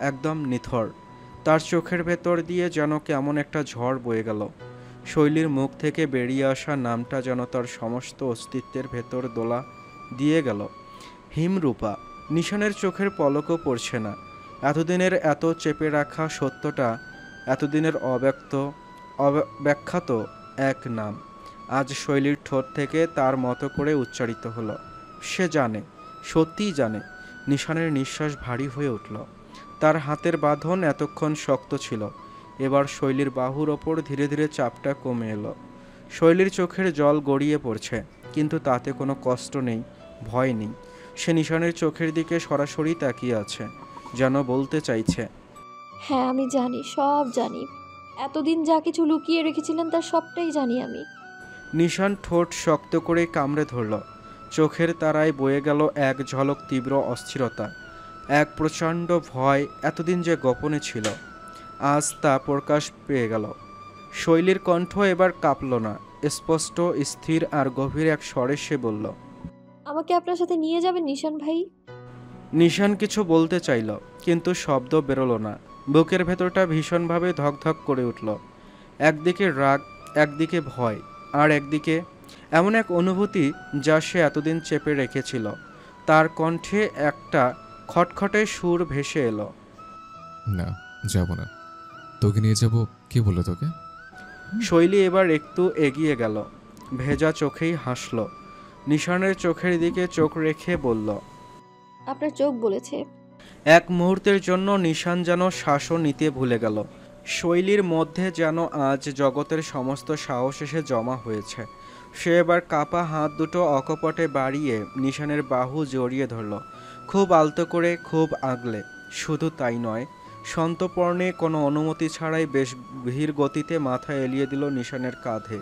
একদম নিথর। তার চোখের ভেতর দিয়ে যেন কেমন একটা ঝড় বয়ে গেল। শৈলীর মুখ থেকে বেরিয়ে আসা নামটা যেন তার সমস্ত অস্তিত্বের ভেতর দোলা দিয়ে গেল। হিমরূপা। নিশানের চোখের পলকও পড়ছে না। এতদিনের এত চেপে রাখা সত্যটা, এতদিনের অব্যাখ্যাত এক নাম আজ শৈলীর ঠোঁট থেকে তার মতো করে উচ্চারিত হলো। সে জানে, সত্যিই জানে। নিশানের নিঃশ্বাস ভারী হয়ে উঠল। তার হাতের বাঁধন এতক্ষণ শক্ত ছিল, এবার শৈলীর বাহুর ওপর ধীরে ধীরে চাপটা কমে এলো। শৈলীর চোখের জল গড়িয়ে পড়ছে, কিন্তু তাতে কোনো কষ্ট নেই, ভয় নেই। সে নিশানের চোখের দিকে সরাসরি তাকিয়ে আছে, যেন বলতে চাইছে। হ্যাঁ, আমি জানি, সব জানি। এতদিন যা কিছু লুকিয়ে রেখেছিলেন তার সবটাই জানি আমি। নিশান ঠোঁট শক্ত করে কামড়ে ধরল। চোখের তারায় বয়ে গেল এক ঝলক তীব্র অস্থিরতা, এক প্রচণ্ড ভয় এতদিন যে গোপনে ছিল, আজ তা প্রকাশ পেয়ে গেল। শৈলীর কণ্ঠ এবার কাঁপল না, স্পষ্ট, স্থির আর গভীর এক স্বরে সে বলল। আমাকে আপনার সাথে নিয়ে যাবেন নিশান ভাই? নিশান কিছু বলতে চাইল, কিন্তু শব্দ বেরোলো না। বুকের ভেতরটা ভীষণভাবে ধকধক করে উঠল। একদিকে রাগ, একদিকে ভয়, আর একদিকে এমন এক অনুভূতি যা সে এতদিন চেপে রেখেছিল। তার কণ্ঠে একটা খটখটে সুর ভেসে এলো। না, যাব না। তোকে নিয়ে যাব। কে বললো তোকে? শৈলী এবার একটু এগিয়ে গেল, ভেজা চোখেই হাসল, নিশানের চোখের দিকে চোখ রেখে বলল। আপনার চোখ বলেছে। এক মুহূর্তের জন্য নিশান যেন শ্বাসও নিতে ভুলে গেল। শৈলীর মধ্যে যেন আজ জগতের সমস্ত সাহস এসে জমা হয়েছে। সে এবার কাপা হাত দুটো অকপটে বাড়িয়ে নিশানের বাহু জড়িয়ে ধরল, খুব আলতো করে, খুব আগলে। শুধু তাই নয়, সন্তর্পণে কোনো অনুমতি ছাড়াই বেশ ধীর গতিতে মাথা এলিয়ে দিল নিশানের কাঁধে।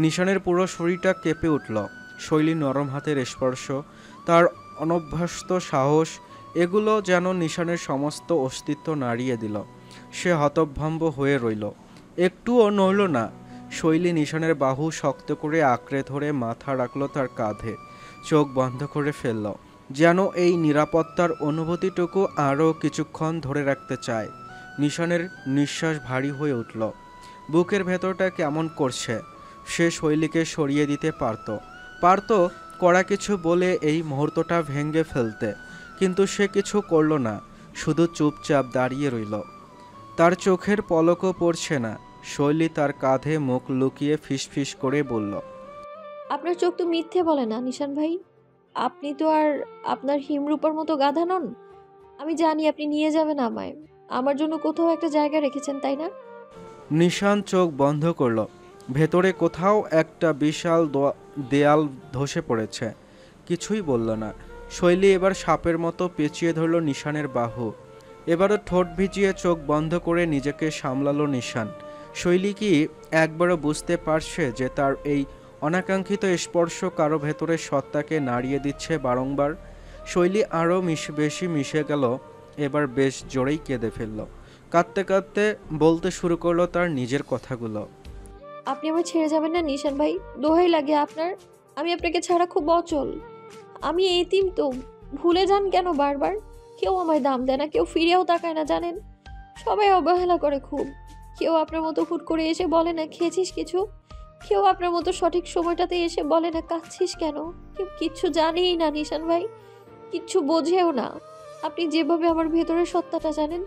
নিশানের পুরো শরীরটা কেঁপে উঠল। শৈলীর নরম হাতের স্পর্শ, তার অনভ্যস্ত সাহস, এগুলো যেন নিশানের সমস্ত অস্তিত্ব নাড়িয়ে দিল। সে হতভম্ব হয়ে রইল, একটুও নড়ল না। শৈলী নিশানের বাহু শক্ত করে আঁকড়ে ধরে মাথা রাখল তার কাঁধে, চোখ বন্ধ করে ফেলল, যেন এই নিরাপত্তার অনুভূতিটুকু আরও কিছুক্ষণ ধরে রাখতে চায়। নিশানের নিঃশ্বাস ভারী হয়ে উঠল, বুকের ভেতরটা কেমন করছে। সে শৈলীকে সরিয়ে দিতে পারত কড়া কিছু বলে এই মুহূর্তটা ভেঙে ফেলতে, কিন্তু সে কিছু করল না, শুধু চুপচাপ দাঁড়িয়ে রইল। তার চোখের পলকও পড়ছে না। শৈলী তার কাঁধে মুখ লুকিয়ে ফিসফিস করে বলল। আপনার চোখ তো মিথ্যে বলে না নিশান ভাই। আপনি তো আর আপনার হিমরূপার মতো গাধা নন। আমি জানি আপনি নিয়ে যাবেন আমায়। আমার জন্য কোথাও একটা জায়গা রেখেছেন, তাই না? নিশান চোখ বন্ধ করল। ভেতরে কোথাও একটা বিশাল দেয়াল ধসে পড়েছে। কিছুই বলল না। শৈলী এবার সাপের মতো পেঁচিয়ে ধরল নিশানের বাহু। এবারও ঠোঁট ভিজিয়ে চোখ বন্ধ করে নিজেকে সামলালো নিশান। শৈলী কি একবারও বুঝতে পারছে যে তার এই অনাকাঙ্ক্ষিত স্পর্শ কারো ভেতরের সত্তাকে নাড়িয়ে দিচ্ছে বারংবার? শৈলী আরও বেশি মিশে গেল, এবার বেশ জোরেই কেঁদে ফেলল। কাঁদতে কাঁদতে বলতে শুরু করলো তার নিজের কথাগুলো। আপনি আমায় ছেড়ে যাবেন না নিশান ভাই, দোহাই লাগে আপনার। আমি আপনাকে ছাড়া খুব অচল। আমি এতিম তো, ভুলে যান কেন বারবার? কেউ আমায় দাম দেয় না, কেউ ফিরেও তাকায় না জানেন। সবাই অবহেলা করে খুব। কেউ আপনার মতো হুট করে এসে বলে না খেয়েছিস কিছু। কেউ আপনার মতো সঠিক সময়টাতে এসে বলে না কাঁদছিস কেন। কেউ কিচ্ছু জানেই না নিশান ভাই, কিচ্ছু বোঝেও না। আপনি যেভাবে আমার ভেতরের সত্তাটা জানেন,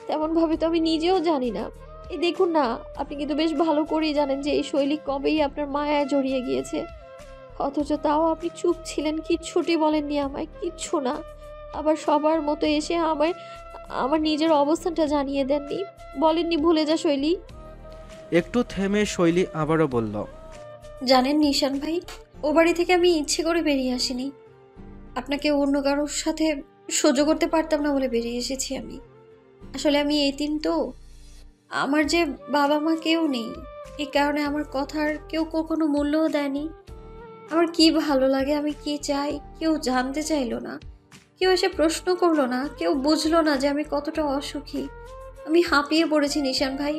তেমন ভাবে তো আমি নিজেও জানি না। এই দেখুন না, আপনি কিন্তু বেশ ভালো করেই জানেন যে এই শৈলী কবেই আপনার মায়ায় জড়িয়ে গিয়েছে। অথচ তাও আপনি চুপ ছিলেন, কিচ্ছুটি বলেননি আমায়, কিচ্ছু না। আবার সবার মতো এসে আমায় আমার নিজের অবস্থানটা জানিয়ে দেননি, বলেননি ভুলে যা শৈলী। একটু থেমে শৈলী আবারও বলল। জানেন নিশান ভাই, ও বাড়ি থেকে আমি ইচ্ছে করে বেরিয়ে আসিনি। আপনাকে অন্য কারোর সাথে সহ্য করতে পারতাম না বলে বেরিয়ে এসেছি আমি। আসলে আমি এতিম তো, আমার যে বাবা মা কেউ নেই। এই কারণে আমার কথার কেউ কখনো মূল্যও দেয়নি। আমার কি ভালো লাগে, আমি কি চাই, কেউ জানতে চাইলো না। কেউ এসে প্রশ্ন করলো না, কেউ বুঝলো না যে আমি কতটা অসুখী। আমি হাঁপিয়ে পড়েছি নিশান ভাই,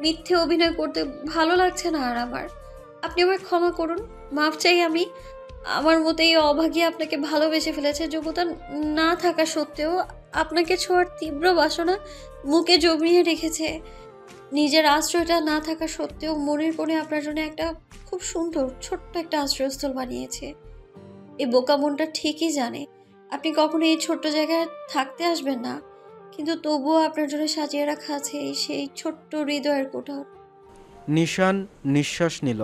মিথ্যে অভিনয় করতে ভালো লাগছে না আর আমার। আপনি আমায় ক্ষমা করুন, মাফ চাই আমি। আমার মতো এই অভাগী আপনাকে ভালোবেসে ফেলেছে, যোগ্যতা না থাকা সত্ত্বেও আপনাকে ছোঁয়ার তীব্র বাসনা মুখে জমিয়ে রেখেছে। নিজের আশ্রয়টা না থাকা সত্ত্বেও মনের কোণে আপনার জন্য একটা খুব সুন্দর ছোট্ট একটা আশ্রয়স্থল বানিয়েছে। এই বোকা মনটা ঠিকই জানে আপনি কখনো এই ছোট্ট জায়গায় থাকতে আসবেন না, কিন্তু তবুও আপনার জন্য সাজিয়ে রাখা আছে সেই ছোট্ট হৃদয়ের কোঠা। নিশান নিঃশ্বাস নিল,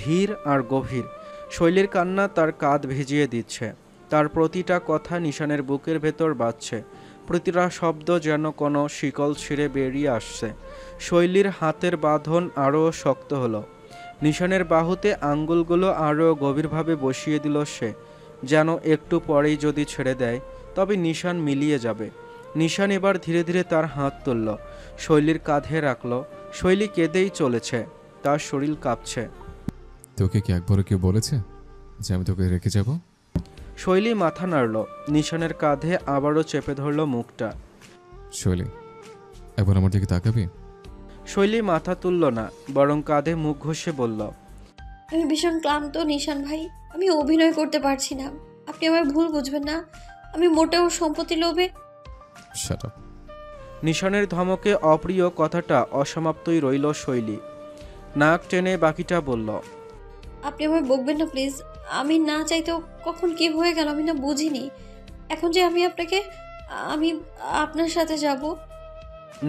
ধীর আর গভীর। শৈলীর কান্না তার কাঁধ ভিজিয়ে দিচ্ছে। তার প্রতিটা কথা নিশানের বুকের ভেতর বাজছে, প্রতিটা শব্দ যেন কোনো শিকল ছিঁড়ে বেরিয়ে আসছে। শৈলীর হাতের বাঁধন আরও শক্ত হলো, নিশানের বাহুতে আঙ্গুলগুলো আরও গভীরভাবে বসিয়ে দিল সে, যেন একটু পরেই যদি ছেড়ে দেয় তবে নিশান মিলিয়ে যাবে। নিশান এবার ধীরে ধীরে তার হাত তুলল, শৈলীর কাঁধে রাখল। শৈলী কেঁদেই চলেছে, তার শরীর কাঁপছে। তোকে কি একবারও কেউ বলেছে যে আমি তোকে রেখে যাব? শৈলী মাথা নাড়ল, নিশানের কাঁধে আবারও চেপে ধরল মুখটা। শৈলী, একবার আমার দিকে তাকাবি? শৈলী মাথা তুলল না, বরং কাঁধে মুখ ঘষে বলল। আমি ভীষণ ক্লান্ত নিশান ভাই, আমি অভিনয় করতে পারছি না। আপনি আমায় ভুল বুঝবেন না, আমি মোটেও সম্পত্তি লোভে। Shut up. নিশানের ধমকে অপ্রিয় কথাটা অসমাপ্তই রইল শৈলী। নাক টেনে বাকিটা বলল। আপনি আমায় বকবেন না প্লিজ। আমি না চাইতেও কখন কি হয়ে গেল আমি না বুঝিনি। এখন যে আমি আপনার সাথে যাব।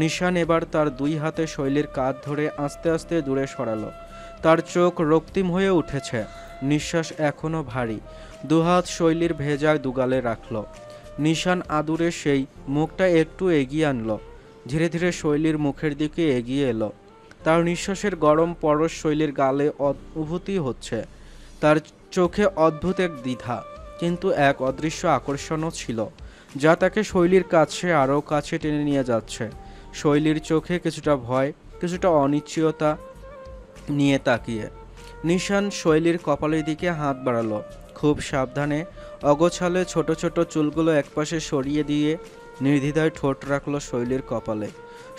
নিশান এবার তার দুই হাতে শৈলীর কাঁধ ধরে আস্তে আস্তে দূরে সরালো। তার চোখ রক্তিম হয়ে উঠেছে, নিঃশ্বাস এখনো ভারী। দুহাত শৈলীর ভেজায় দুগালে রাখল। নিশান আদুরে সেই মুখটা একটু এগিয়ে আনলো। ধীরে ধীরে শৈলীর মুখের দিকে এগিয়ে এলো। তার নিঃশ্বাসের গরম পরশ শৈলীর গালে অনুভূতি হচ্ছে। তার চোখে অদ্ভুত এক দ্বিধা, কিন্তু এক অদৃশ্য আকর্ষণও ছিল, যা তাকে শৈলীর কাছে আরও কাছে টেনে নিয়ে যাচ্ছে। শৈলীর চোখে কিছুটা ভয়, কিছুটা অনিশ্চয়তা নিয়ে তাকিয়ে নিশান শৈলীর কপালের দিকে হাত বাড়ালো। খুব সাবধানে অগোছালে ছোট ছোট চুলগুলো একপাশে সরিয়ে দিয়ে নির্দ্বিধায় ঠোঁট রাখলো শৈলীর কপালে।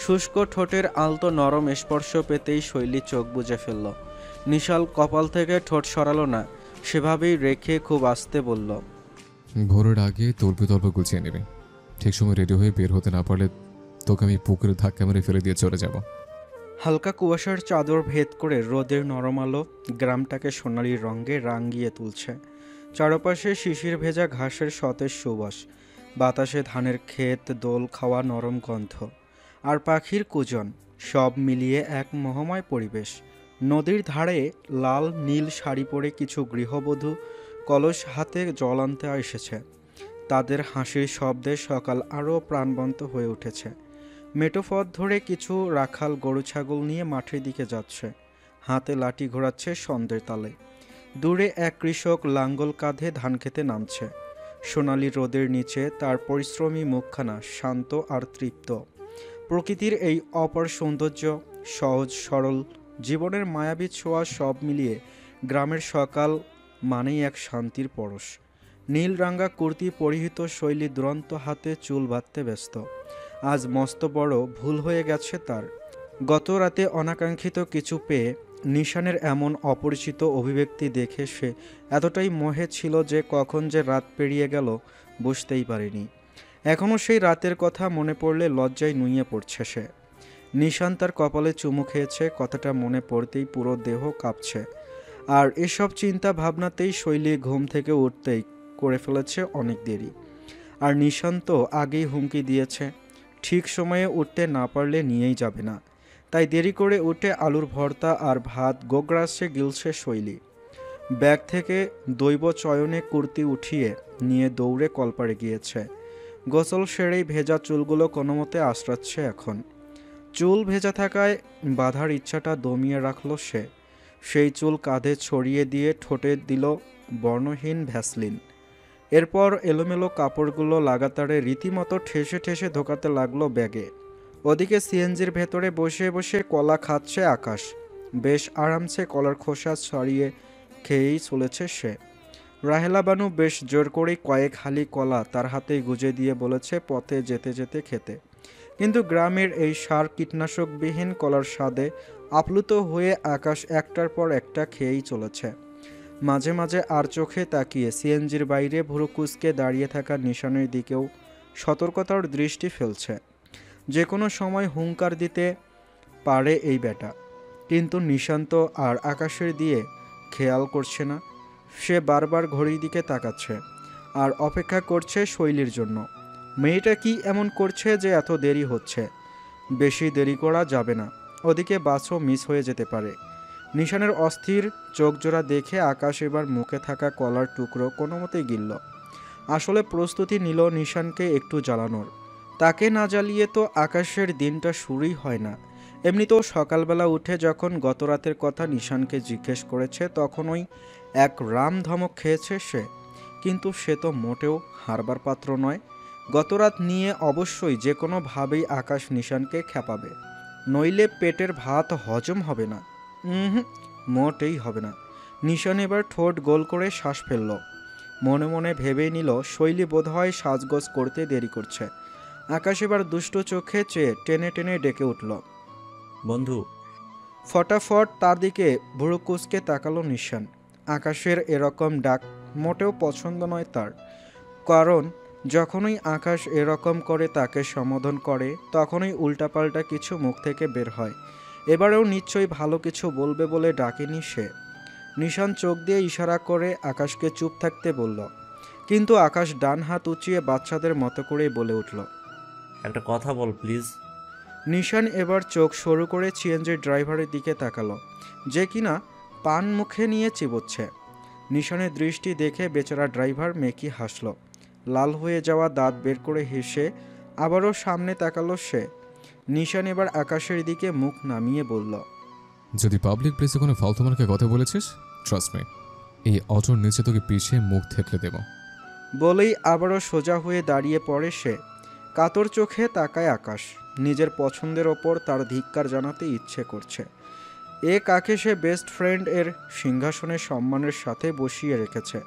শুষ্ক ঠোঁটের আলতো নরম স্পর্শ পেতেই শৈলী চোখ বুজে ফেলল। নিশাল কপাল থেকে ঠোঁট সরালো না, সেভাবেই রেখে খুব আস্তে বলল। ভোরের আগে তল্পে তল্প গুছিয়ে নেবে। ঠিক সময় রেডি হয়ে বের হতে না পারলে তোকে আমি পুকুরে ধাক্কা মেরে ফেলে দিয়ে চলে যাব। হালকা কুয়াশার চাদর ভেদ করে রোদের নরম আলো গ্রামটাকে সোনালি রঙে রাঙিয়ে তুলছে। চারপাশে শিশির ভেজা ঘাসের সতেজ সুবাস, বাতাসে ধানের ক্ষেত, দোল খাওয়া নরম গন্ধ আর পাখির কুজন, সব মিলিয়ে এক মোহময় পরিবেশ। নদীর ধারে লাল নীল শাড়ি পরে কিছু গৃহবধূ কলস হাতে জল আনতে এসেছে। তাদের হাসির শব্দে সকাল আরও প্রাণবন্ত হয়ে উঠেছে। মেঠো পথ ধরে কিছু রাখাল গরু ছাগল নিয়ে মাঠের দিকে যাচ্ছে, হাতে লাঠি ঘোরাচ্ছে সন্ধ্যের তালে। দূরে এক কৃষক লাঙ্গল কাঁধে ধান খেতে নামছে। সোনালি রোদের নিচে তার পরিশ্রমী মুখখানা শান্ত আর তৃপ্ত। প্রকৃতির এই অপার সৌন্দর্য, সহজ সরল জীবনের মায়াবী ছোঁয়া, সব মিলিয়ে গ্রামের সকাল মানেই এক শান্তির পরশ। নীল রাঙ্গা কুর্তি পরিহিত শৈলী দুরন্ত হাতে চুল বাঁধতে ব্যস্ত। আজ মস্ত বড় ভুল হয়ে গেছে তার। গত রাতে অনাকাঙ্ক্ষিত কিছু পেয়ে নিশানের এমন অপরিচিত অভিব্যক্তি দেখে সে এতটাই মোহে ছিল যে কখন যে রাত পেরিয়ে গেল বুঝতেই পারেনি। এখনও সেই রাতের কথা মনে পড়লে লজ্জায় নুইয়ে পড়ছে সে। নিশান তার কপালে চুমু খেয়েছে, কথাটা মনে পড়তেই পুরো দেহ কাঁপছে। আর এসব চিন্তা ভাবনাতেই শৈলী ঘুম থেকে উঠতেই করে ফেলেছে অনেক দেরি। আর নিশান তো আগেই হুমকি দিয়েছে, ঠিক সময়ে উঠতে না পারলে নিয়েই যাবে না। তাই দেরি করে উঠে আলুর ভর্তা আর ভাত গোগ্রাসে গিলছে শৈলী। ব্যাগ থেকে দৈব চয়নে কুর্তি উঠিয়ে নিয়ে দৌড়ে কলপারে গিয়েছে। গোসল সেরেই ভেজা চুলগুলো কোনোমতে আশ্রাচ্ছে এখন। চুল ভেজা থাকায় বাঁধার ইচ্ছাটা দমিয়ে রাখল সে। সেই চুল কাঁধে ছড়িয়ে দিয়ে ঠোঁটে দিল বর্ণহীন ভ্যাসলিন। এরপর এলোমেলো কাপড়গুলো লাগাতারে রীতিমতো ঠেসে ঠেসে ঢোকাতে লাগলো ব্যাগে। ওদিকে সিএনজির ভেতরে বসে বসে কলা খাচ্ছে আকাশ। বেশ আরামসে কলার খোসা ছাড়িয়ে খেয়েই চলেছে সে। রাহেলা বানু বেশ জোর করেই কয়েক হালি কলা তার হাতেই গুজে দিয়ে বলেছে পথে যেতে যেতে খেতে। কিন্তু গ্রামের এই সার কীটনাশকবিহীন কলার স্বাদে আপ্লুত হয়ে আকাশ একটার পর একটা খেয়েই চলেছে। মাঝে মাঝে আর চোখে তাকিয়ে সিএনজির বাইরে ভুরু কুঁচকে দাঁড়িয়ে থাকা নিশানের দিকেও সতর্কতার দৃষ্টি ফেলছে। যে কোনো সময় হুঙ্কার দিতে পারে এই বেটা। কিন্তু নিশান্ত আর আকাশের দিয়ে খেয়াল করছে না। সে বারবার ঘড়ির দিকে তাকাচ্ছে আর অপেক্ষা করছে শৈলীর জন্য। মেয়েটা কি এমন করছে যে এত দেরি হচ্ছে? বেশি দেরি করা যাবে না, ওদিকে বাসও মিস হয়ে যেতে পারে। নিশানের অস্থির চোখজোড়া দেখে আকাশ এবার মুখে থাকা কলার টুকরো কোনো মতেই গিলল। আসলে প্রস্তুতি নিল নিশানকে একটু জ্বালানোর। তাকে না জ্বালিয়ে তো আকাশের দিনটা শুরুই হয় না। এমনিতেও সকালবেলা উঠে যখন গতরাতের কথা নিশানকে জিজ্ঞেস করেছে তখনই এক রাম ধমক খেয়েছে সে। কিন্তু সে তো মোটেও হারবার পাত্র নয়। গতরাত নিয়ে অবশ্যই যে কোনোভাবেই আকাশ নিশানকে খেপাবে, নইলে পেটের ভাত হজম হবে না। মোটেই হবে না। নিশান এবার ঠোঁট গোল করে শ্বাস ফেলল। মনে মনে ভেবেই নিল শৈলী বোধহয় সাজগোজ করতে দেরি করছে। আকাশ এবার দুষ্ট চোখে চেয়ে টেনে টেনে ডেকে উঠল, বন্ধু। ফটাফট তার দিকে ভুরু কুঁচকে তাকালো নিশান। আকাশের এরকম ডাক মোটেও পছন্দ নয় তার, কারণ যখনই আকাশ এরকম করে তাকে সম্বোধন করে তখনই উল্টাপাল্টা কিছু মুখ থেকে বের হয়। এবারেও নিশ্চয়ই ভালো কিছু বলবে বলে ডাকেনি সে। নিশান চোখ দিয়ে ইশারা করে আকাশকে চুপ থাকতে বলল, কিন্তু আকাশ ডান হাত উঁচিয়ে বাচ্চাদের মতো করেই বলে উঠল। একটা কথা বল প্লিজ। নিশান এবার চোখ সরু করে সিএনজির ড্রাইভারের দিকে তাকালো, যে কিনা পান মুখে নিয়ে চিবোচ্ছে। নিশানের দৃষ্টি দেখে বেচারা ড্রাইভার মেকি হাসল। লাল হয়ে যাওয়া দাঁত বের করে হেসে আবারও সামনে তাকালো সে। নিশান এবার আকাশের দিকে মুখ নামিয়ে বলল, যদি পাবলিক প্লেসে কোনো ফালতু মার্কে কথা বলেছিস, ট্রাস্ট মি, এই অটোর নিচে তোকে পিছিয়ে মুখ থেতলে দেব। বলেই আবারও সোজা হয়ে দাঁড়িয়ে পড়ে সে। কাতর চোখে তাকায় আকাশ। নিজের পছন্দের ওপর তার ধিক্কার জানাতে ইচ্ছে করছে। এ কাকে সে বেস্ট ফ্রেন্ড এর সিংহাসনে সম্মানের সাথে বসিয়ে রেখেছে,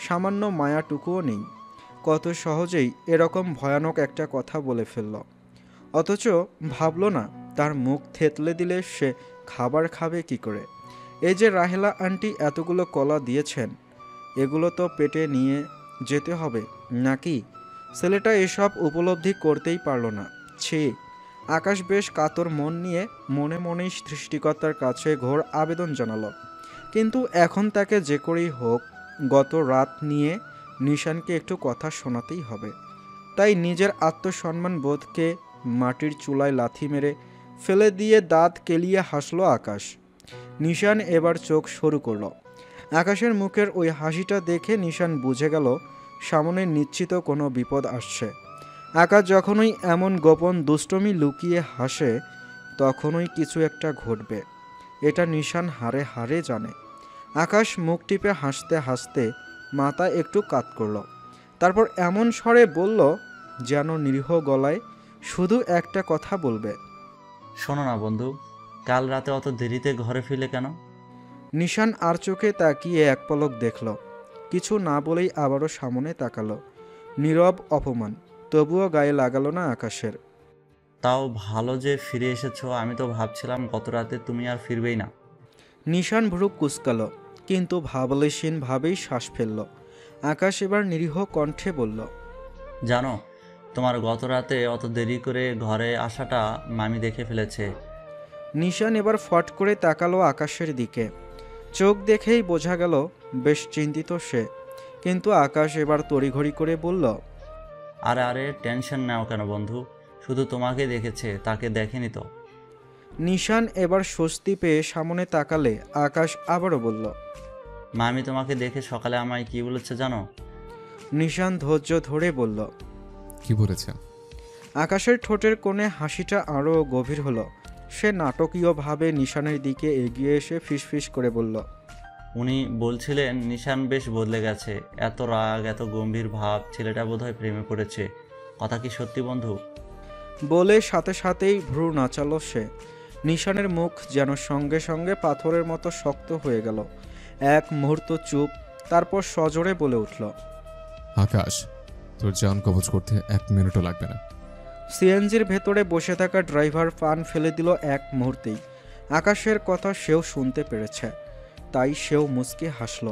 সামান্য মায়াটুকুও নেই। কত সহজেই এরকম ভয়ানক একটা কথা বলে ফেলল। অথচ ভাবল না তার মুখ থেতলে দিলে সে খাবার খাবে কি করে। এই যে রাহেলা আন্টি এতগুলো কলা দিয়েছেন, এগুলো তো পেটে নিয়ে যেতে হবে নাকি? ছেলেটা এসব উপলব্ধি করতেই পারল না। ছি! আকাশ বেশ কাতর মন নিয়ে মনে মনেই সৃষ্টিকর্তার কাছে ঘোর আবেদন জানালো। কিন্তু এখন তাকে যে করেই হোক গত রাত নিয়ে নিশানকে একটু কথা শোনাতেই হবে। তাই নিজের আত্মসম্মান বোধকে মাটির চুলায় লাথি মেরে ফেলে দিয়ে দাঁত কেলিয়ে হাসল আকাশ। নিশান এবার চোখ সরু করল। আকাশের মুখের ওই হাসিটা দেখে নিশান বুঝে গেল সামনে নিশ্চিত কোনো বিপদ আসছে। আকাশ যখনই এমন গোপন দুষ্টমি লুকিয়ে হাসে তখনই কিছু একটা ঘটবে, এটা নিশান হাড়ে হাড়ে জানে। আকাশ মুখ টিপে হাসতে হাসতে মাথা একটু কাত করল। তারপর এমন স্বরে বলল যেন নিরীহ গলায় শুধু একটা কথা বলবে। শোনো না বন্ধু, কাল রাতে অত দেরিতে ঘরে ফিরলে কেন? নিশান আর চোখে তাকিয়ে এক পলক দেখল, কিছু না বলেই আবারও সামনে তাকালো। নীরব অপমান, তবুও গায়ে লাগালো না আকাশের। তাও ভালো যে ফিরে এসেছো, আমি তো ভাবছিলাম গত রাতে তুমি আর ফিরবেই না। নিশান ভ্রু কুঁচকালো, কিন্তু ভাবলেশীন ভাবেই শ্বাস ফেলল। আকাশ এবার নিরীহ কণ্ঠে বলল, জানো, তোমার গত রাতে অত দেরি করে ঘরে আসাটা মামি দেখে ফেলেছে। নিশান এবার ফট করে তাকালো আকাশের দিকে। চোখ দেখেই বোঝা গেল বেশ চিন্তিত সে। কিন্তু আকাশ এবার তড়িঘড়ি করে বলল, আরে আরে টেনশন নাও কেন বন্ধু, শুধু তোমাকে দেখেছে, তাকে দেখেনি তো। নিশান এবার স্বস্তি পেয়ে সামনে তাকালে আকাশ আবারও বলল, মামি তোমাকে দেখে সকালে আমায় কি বলেছে জানো? নিশান ধৈর্য ধরে বলল। কি বলেছে? আকাশের ঠোঁটের কোণে হাসিটা আরও গভীর হলো। সে নাটকীয়ভাবে নিশানের দিকে এগিয়ে এসে ফিসফিস করে বলল, উনি বলছিলেন নিশান বেশ বদলে গেছে, এত রাগ, এত গম্ভীর ভাব, ছেলেটা বোধহয় প্রেমে পড়েছে। কথা কি সত্যি বন্ধু? বলে সাথে সাথেই ভ্রু নাচালো সে। নিশানের মুখ যেন সঙ্গে সঙ্গে পাথরের মতো শক্ত হয়ে গেল। এক মুহূর্ত চুপ, তারপর সজোরে বলে উঠল, আকাশ, তোর জান কবজ করতে 1 মিনিটও লাগবে না। সিএনজির ভেতরে বসে থাকা ড্রাইভার পান ফেলে দিল এক মুহূর্তেই। আকাশের কথা সেও শুনতে পেরেছে, তাই সেও মুচকি হাসল।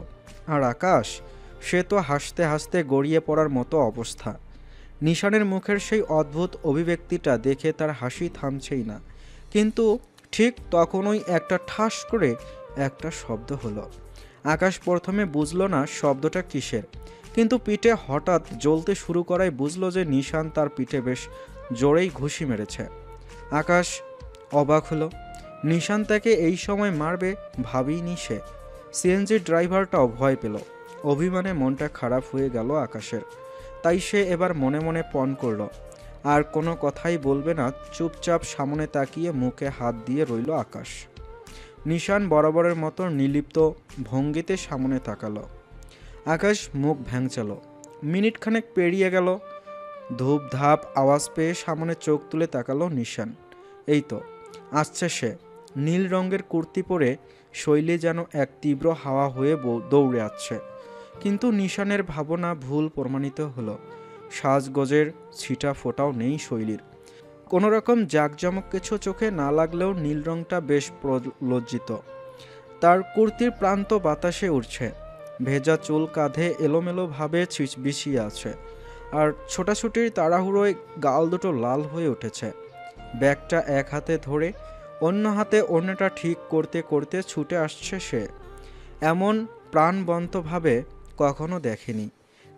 আর আকাশ, সে তো হাসতে হাসতে গড়িয়ে পড়ার মতো অবস্থা। নিশানের মুখের সেই অদ্ভুত অভিব্যক্তিটা দেখে তার হাসি থামছেই না। কিন্তু ঠিক তখনই একটা ঠাস করে একটা শব্দ হলো। আকাশ প্রথমে বুঝল না শব্দটা কিসের, কিন্তু পিঠে হঠাৎ জ্বলতে শুরু করায় বুঝল যে নিশান তার পিঠে বেশ জোরেই ঘুষি মেরেছে। আকাশ অবাক হলো, নিশান তাকে এই সময় মারবে ভাবেইনি সে। সিএনজির ড্রাইভারটাও ভয় পেল। অভিমানে মনটা খারাপ হয়ে গেল আকাশের। তাই সে এবার মনে মনে পণ করল আর কোনো কথাই বলবে না। চুপচাপ সামনে তাকিয়ে মুখে হাত দিয়ে রইল আকাশ। নিশান বরাবরের মতো নির্লিপ্ত ভঙ্গিতে সামনে তাকালো। আকাশ মুখ ভ্যাংচালো। মিনিটখানেক পেরিয়ে গেল। ধূপ ধাপ আওয়াজ পেয়ে সামনে চোখ তুলে তাকালো নিশান। এই তো আসছে সে। নীল রঙের কুর্তি পরে শৈলী যেন এক তীব্র হাওয়া হয়ে দৌড়ে আসছে। কিন্তু নিশানের ভাবনা ভুল প্রমাণিত হলো। সাজগোজের ছিটা ফোটাও নেই শৈলীর। কোনো রকম জাঁকজমক কিছু চোখে না লাগলেও নীল রঙটা বেশ লজ্জিত। তার কুর্তির প্রান্ত বাতাসে উঠছে। ভেজা চুল কাঁধে এলোমেলোভাবে বিছিয়ে আছে। আর ছোটাছুটির তাড়াহুড়োয় গাল দুটো লাল হয়ে উঠেছে। ব্যাগটা এক হাতে ধরে অন্য হাতে অন্যটা ঠিক করতে করতে ছুটে আসছে সে। এমন প্রাণবন্তভাবে কখনো দেখেনি।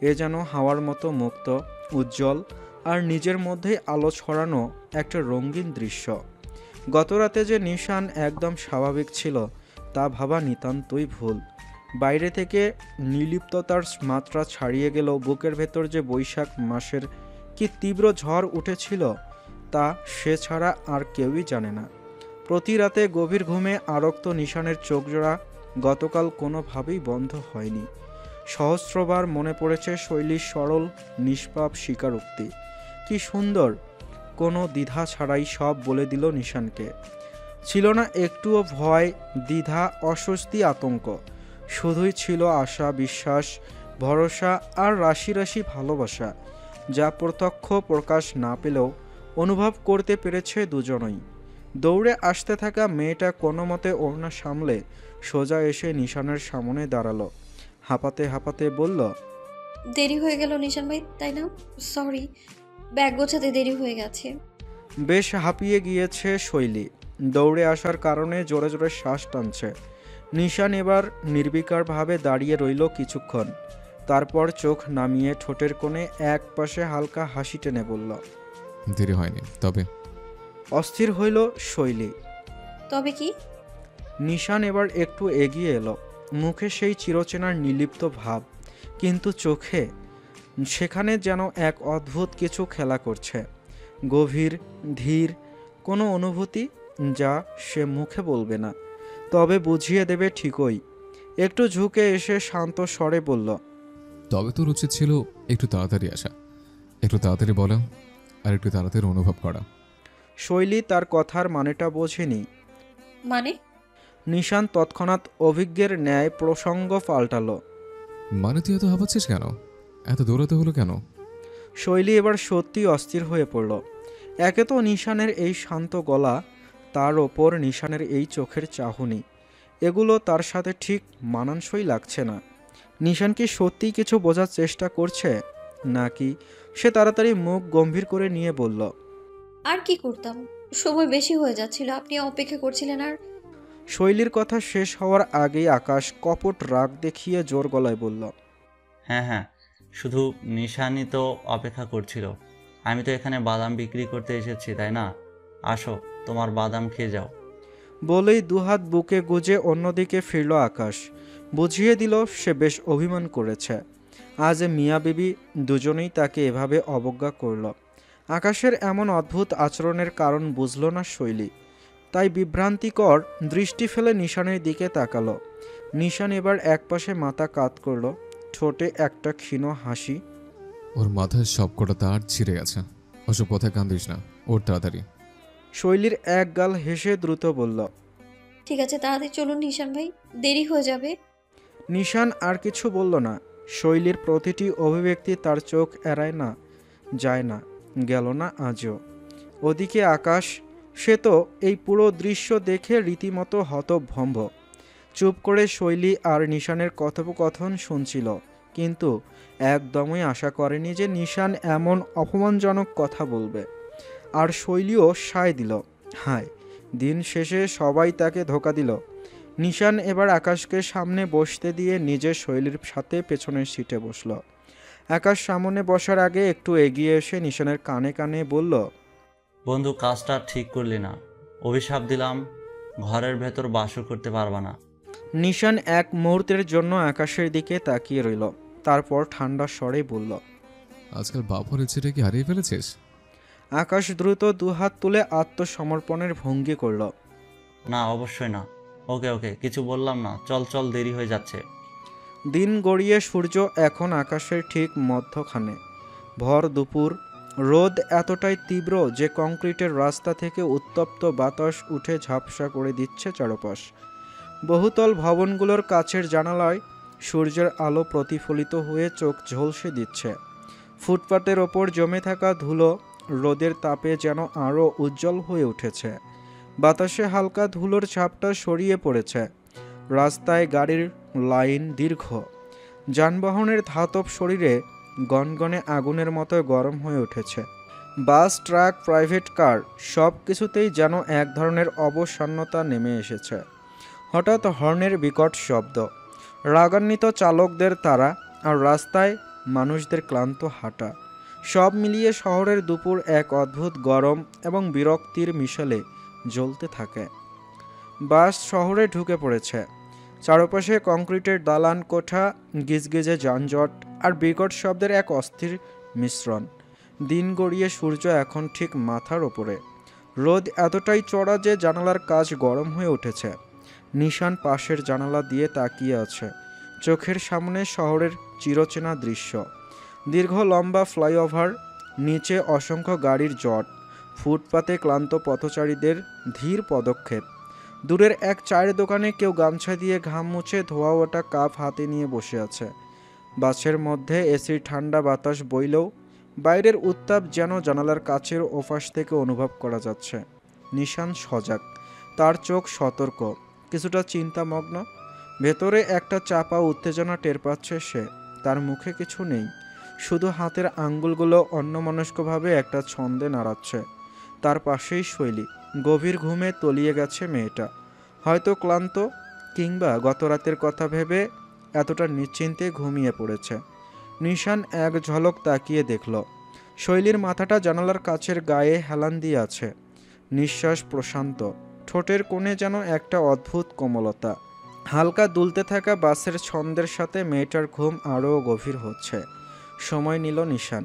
এ যেন হাওয়ার মতো মুক্ত, উজ্জ্বল আর নিজের মধ্যেই আলো ছড়ানো একটা রঙিন দৃশ্য। গতরাতে যে নিশান একদম স্বাভাবিক ছিল তা ভাবা নিতান্তই ভুল। বাইরে থেকে নির্লিপ্ততার মাত্রা ছাড়িয়ে গেলেও বুকের ভেতর যে বৈশাখ মাসের কি তীব্র ঝড় উঠেছিল তা সে ছাড়া আর কেউই জানে না। প্রতি রাতে গভীর ঘুমে আরক্ত নিশানের চোখজোড়া গতকাল কোনোভাবেই বন্ধ হয়নি। সহস্রবার মনে পড়েছে শৈলীর সরল নিষ্পাপ স্বীকারোক্তি। কি সুন্দর, কোনো দ্বিধা ছাড়াই সব বলে দিল নিশানকে। ছিল না একটুও ভয়, দ্বিধা, অস্বস্তি, আতঙ্ক। শুধুই ছিল আশা, বিশ্বাস, ভরসা আর রাশি রাশি ভালোবাসা, যা প্রত্যক্ষ প্রকাশ না পেলেও অনুভব করতে পেরেছে দুজনই। দৌড়ে আসতে থাকা মেয়েটা কোনো মতে ওড়না সামলে সোজা এসে নিশানের সামনে দাঁড়ালো। হাঁপাতে হাঁপাতে বলল, দেরি হয়ে গেল নিশান ভাই, তাই না? সরি, ব্যাগ গোছাতে দেরি হয়ে গেছে। বেশ হাঁপিয়ে গিয়েছে শৈলী। দৌড়ে আসার কারণে জোরে জোরে শ্বাস টানছে। নিশান এবার নির্বিকারভাবে দাঁড়িয়ে রইল কিছুক্ষণ। তারপর চোখ নামিয়ে ঠোঁটের কোণে এক পাশে হালকা হাসি টেনে বলল, দেরি হয়নি, তবে অস্থির হইল শৈলী। তবে কি? নিশান এবার একটু এগিয়ে এলো। মুখে সেই চিরচেনার নির্লিপ্ত ভাব, কিন্তু চোখে সেখানে যেন এক অদ্ভুত কিছু খেলা করছে। গভীর, ধীর কোনো অনুভূতি, যা সে মুখে বলবে না, তবে বুঝিয়ে দেবে ঠিকই। একটু ঝুঁকে এসে শান্ত স্বরে বলল, তবে তোর উচিত ছিল একটু তাড়াতাড়ি আসা, একটু তাড়াতাড়ি বলা আর একটু তাড়াতাড়ি অনুভব করা। শৈলী তার কথার মানেটা বোঝেনি। মানে? নিশান তৎক্ষণাৎ অভিজ্ঞের ন্যায় প্রসঙ্গ পাল্টালো। মানে তুই এত হাঁপাচ্ছিস কেন? এত দৌড়াতে হলো কেন? শৈলী এবার সত্যি অস্থির হয়ে পড়ল। একে তো নিশানের এই শান্ত গলা, তার ওপর নিশানের এই চোখের চাহনি, এগুলো তার সাথে ঠিক মানানসই লাগছে না। নিশান কি সত্যিই কিছু বোঝার চেষ্টা করছে, নাকি সে তাড়াতাড়ি মুখ গম্ভীর করে নিয়ে বলল, আর কি করতাম, সময় বেশি হয়ে যাচ্ছিল, আপনি অপেক্ষা করছিলেন। আর শৈলীর কথা শেষ হওয়ার আগেই আকাশ কপট রাগ দেখিয়ে জোর গলায় বলল, হ্যাঁ হ্যাঁ, শুধু নিশানই তো অপেক্ষা করছিল। আমি তো এখানে বাদাম বিক্রি করতে এসেছি, তাই না? আসো, তোমার বাদাম খেয়ে যাও। বলেই দুহাত বুকে গুজে অন্যদিকে ফিরল আকাশ। বুঝিয়ে দিল সে বেশ অভিমান করেছে। আজ মিয়া বিবি দুজনেই তাকে এভাবে অবজ্ঞা করল। আকাশের এমন অদ্ভুত আচরণের কারণ বুঝল না শৈলী, তাই বিভ্রান্তিকর দৃষ্টি ফেলে নিশানের দিকে তাকালো। নিশান এবার একপাশে মাথা কাত করল, ঠোঁটে একটা ক্ষীণ হাসি। ওর মাথায় সবকটা তার ছিঁড়ে গেছে, ওসব কথায় কান্দিস না, ওর তাড়াতাড়ি। শৈলীর এক গাল হেসে দ্রুত বলল, ঠিক আছে, তাড়াতাড়ি চলুন নিশান ভাই, দেরি হয়ে যাবে। নিশান আর কিছু বলল না। শৈলীর প্রতিটি অভিব্যক্তি তার চোখ এড়ায় না, যায় না, গেল না আজও। ওদিকে আকাশ, সে তো এই পুরো দৃশ্য দেখে রীতিমতো হতভম্ব। চুপ করে শৈলী আর নিশানের কথোপকথন শুনছিল, কিন্তু একদমই আশা করেনি যে নিশান এমন অপমানজনক কথা বলবে। আর শৈলীও সায় দিল। হায়, দিন শেষে সবাই তাকে ধোঁকা দিল। নিশান এবার আকাশকে সামনে বসতে দিয়ে নিজের শৈলীর সাথে পেছনের সিটে বসল। আকাশ সামনে বসার আগে একটু এগিয়ে এসে নিশানের কানে কানে বলল, বন্ধু, কাজটা ঠিক করলি না। অভিশাপ দিলাম, ঘরের ভেতর বাসও করতে পারবা না। নিশান এক মুহূর্তের জন্য আকাশের দিকে তাকিয়ে রইল, তারপর ঠান্ডা স্বরে বলল, আজকাল বাপর ইচ্ছেটা কি হারিয়ে ফেলেছিস? আকাশ দ্রুত দুহাত তুলে আত্মসমর্পণের ভঙ্গি করল। না, অবশ্যই না। ওকে ওকে, কিছু বললাম না, চল চল, দেরি হয়ে যাচ্ছে। দিন গড়িয়ে সূর্য এখন আকাশের ঠিক মধ্যখানে। ভর দুপুর। রোদ এতটাই তীব্র যে কংক্রিটের রাস্তা থেকে উত্তপ্ত বাতাস উঠে ঝাপসা করে দিচ্ছে চারপাশ। বহুতল ভবনগুলোর কাছের জানালায় সূর্যের আলো প্রতিফলিত হয়ে চোখ ঝলসে দিচ্ছে। ফুটপাতের ওপর জমে থাকা ধুলো রোদের তাপে যেন আরও উজ্জ্বল হয়ে উঠেছে। বাতাসে হালকা ধুলোর ছাপটা সরিয়ে পড়েছে। রাস্তায় গাড়ির লাইন দীর্ঘ। যানবাহনের ধাতব শরীরে গনগনে আগুনের মতো গরম হয়ে উঠেছে। বাস, ট্রাক, প্রাইভেট কার সব কিছুতেই যেন এক ধরনের অবসন্নতা নেমে এসেছে। হঠাৎ হর্নের বিকট শব্দ, রাগান্বিত চালকদের তাড়া, আর রাস্তায় মানুষদের ক্লান্ত হাঁটা, সব মিলিয়ে শহরের দুপুর এক অদ্ভুত গরম এবং বিরক্তির মিশেলে জ্বলতে থাকে। বাস শহরে ঢুকে পড়েছে। চারপাশে কংক্রিটের দালান কোঠা, গিজগিজে যানজট আর বিকট শব্দের এক অস্থির মিশ্রণ। দিন গড়িয়ে সূর্য এখন ঠিক মাথার ওপরে। রোদ এতটাই চড়া যে জানালার কাচ গরম হয়ে উঠেছে। নিশান পাশের জানালা দিয়ে তাকিয়ে আছে। চোখের সামনে শহরের চিরচেনা দৃশ্য, দীর্ঘ লম্বা ফ্লাইওভার, নিচে অসংখ্য গাড়ির জট, ফুটপাতে ক্লান্ত পথচারীদের ধীর পদক্ষেপ। দূরের এক চায়ের দোকানে কেউ গামছা দিয়ে ঘাম মুছে ধোয়া ওঠা কাপ হাতে নিয়ে বসে আছে। বাসের মধ্যে এসির ঠান্ডা বাতাস বইলেও বাইরের উত্তাপ যেন জানালার কাচের ওপাশ থেকে অনুভব করা যাচ্ছে। নিশান সজাগ, তার চোখ সতর্ক, কিছুটা চিন্তামগ্ন। ভেতরে একটা চাপা উত্তেজনা টের পাচ্ছে সে। তার মুখে কিছু নেই, শুধু হাতের আঙ্গুলগুলো অন্যমনস্কভাবে একটা ছন্দে নাড়াচ্ছে। তার পাশেই শৈলী, গভীর ঘুমে তলিয়ে গেছে মেয়েটা। হয়তো ক্লান্ত, কিংবা গত রাতের কথা ভেবে এতটা নিশ্চিন্তে ঘুমিয়ে পড়েছে। নিশান এক ঝলক তাকিয়ে দেখল, শৈলীর মাথাটা জানালার কাছের গায়ে হেলান দিয়ে আছে। নিঃশ্বাস প্রশান্ত, ঠোঁটের কোণে যেন একটা অদ্ভুত কোমলতা। হালকা দুলতে থাকা বাসের ছন্দের সাথে মেয়েটার ঘুম আরও গভীর হচ্ছে। সময় নিল নিশান।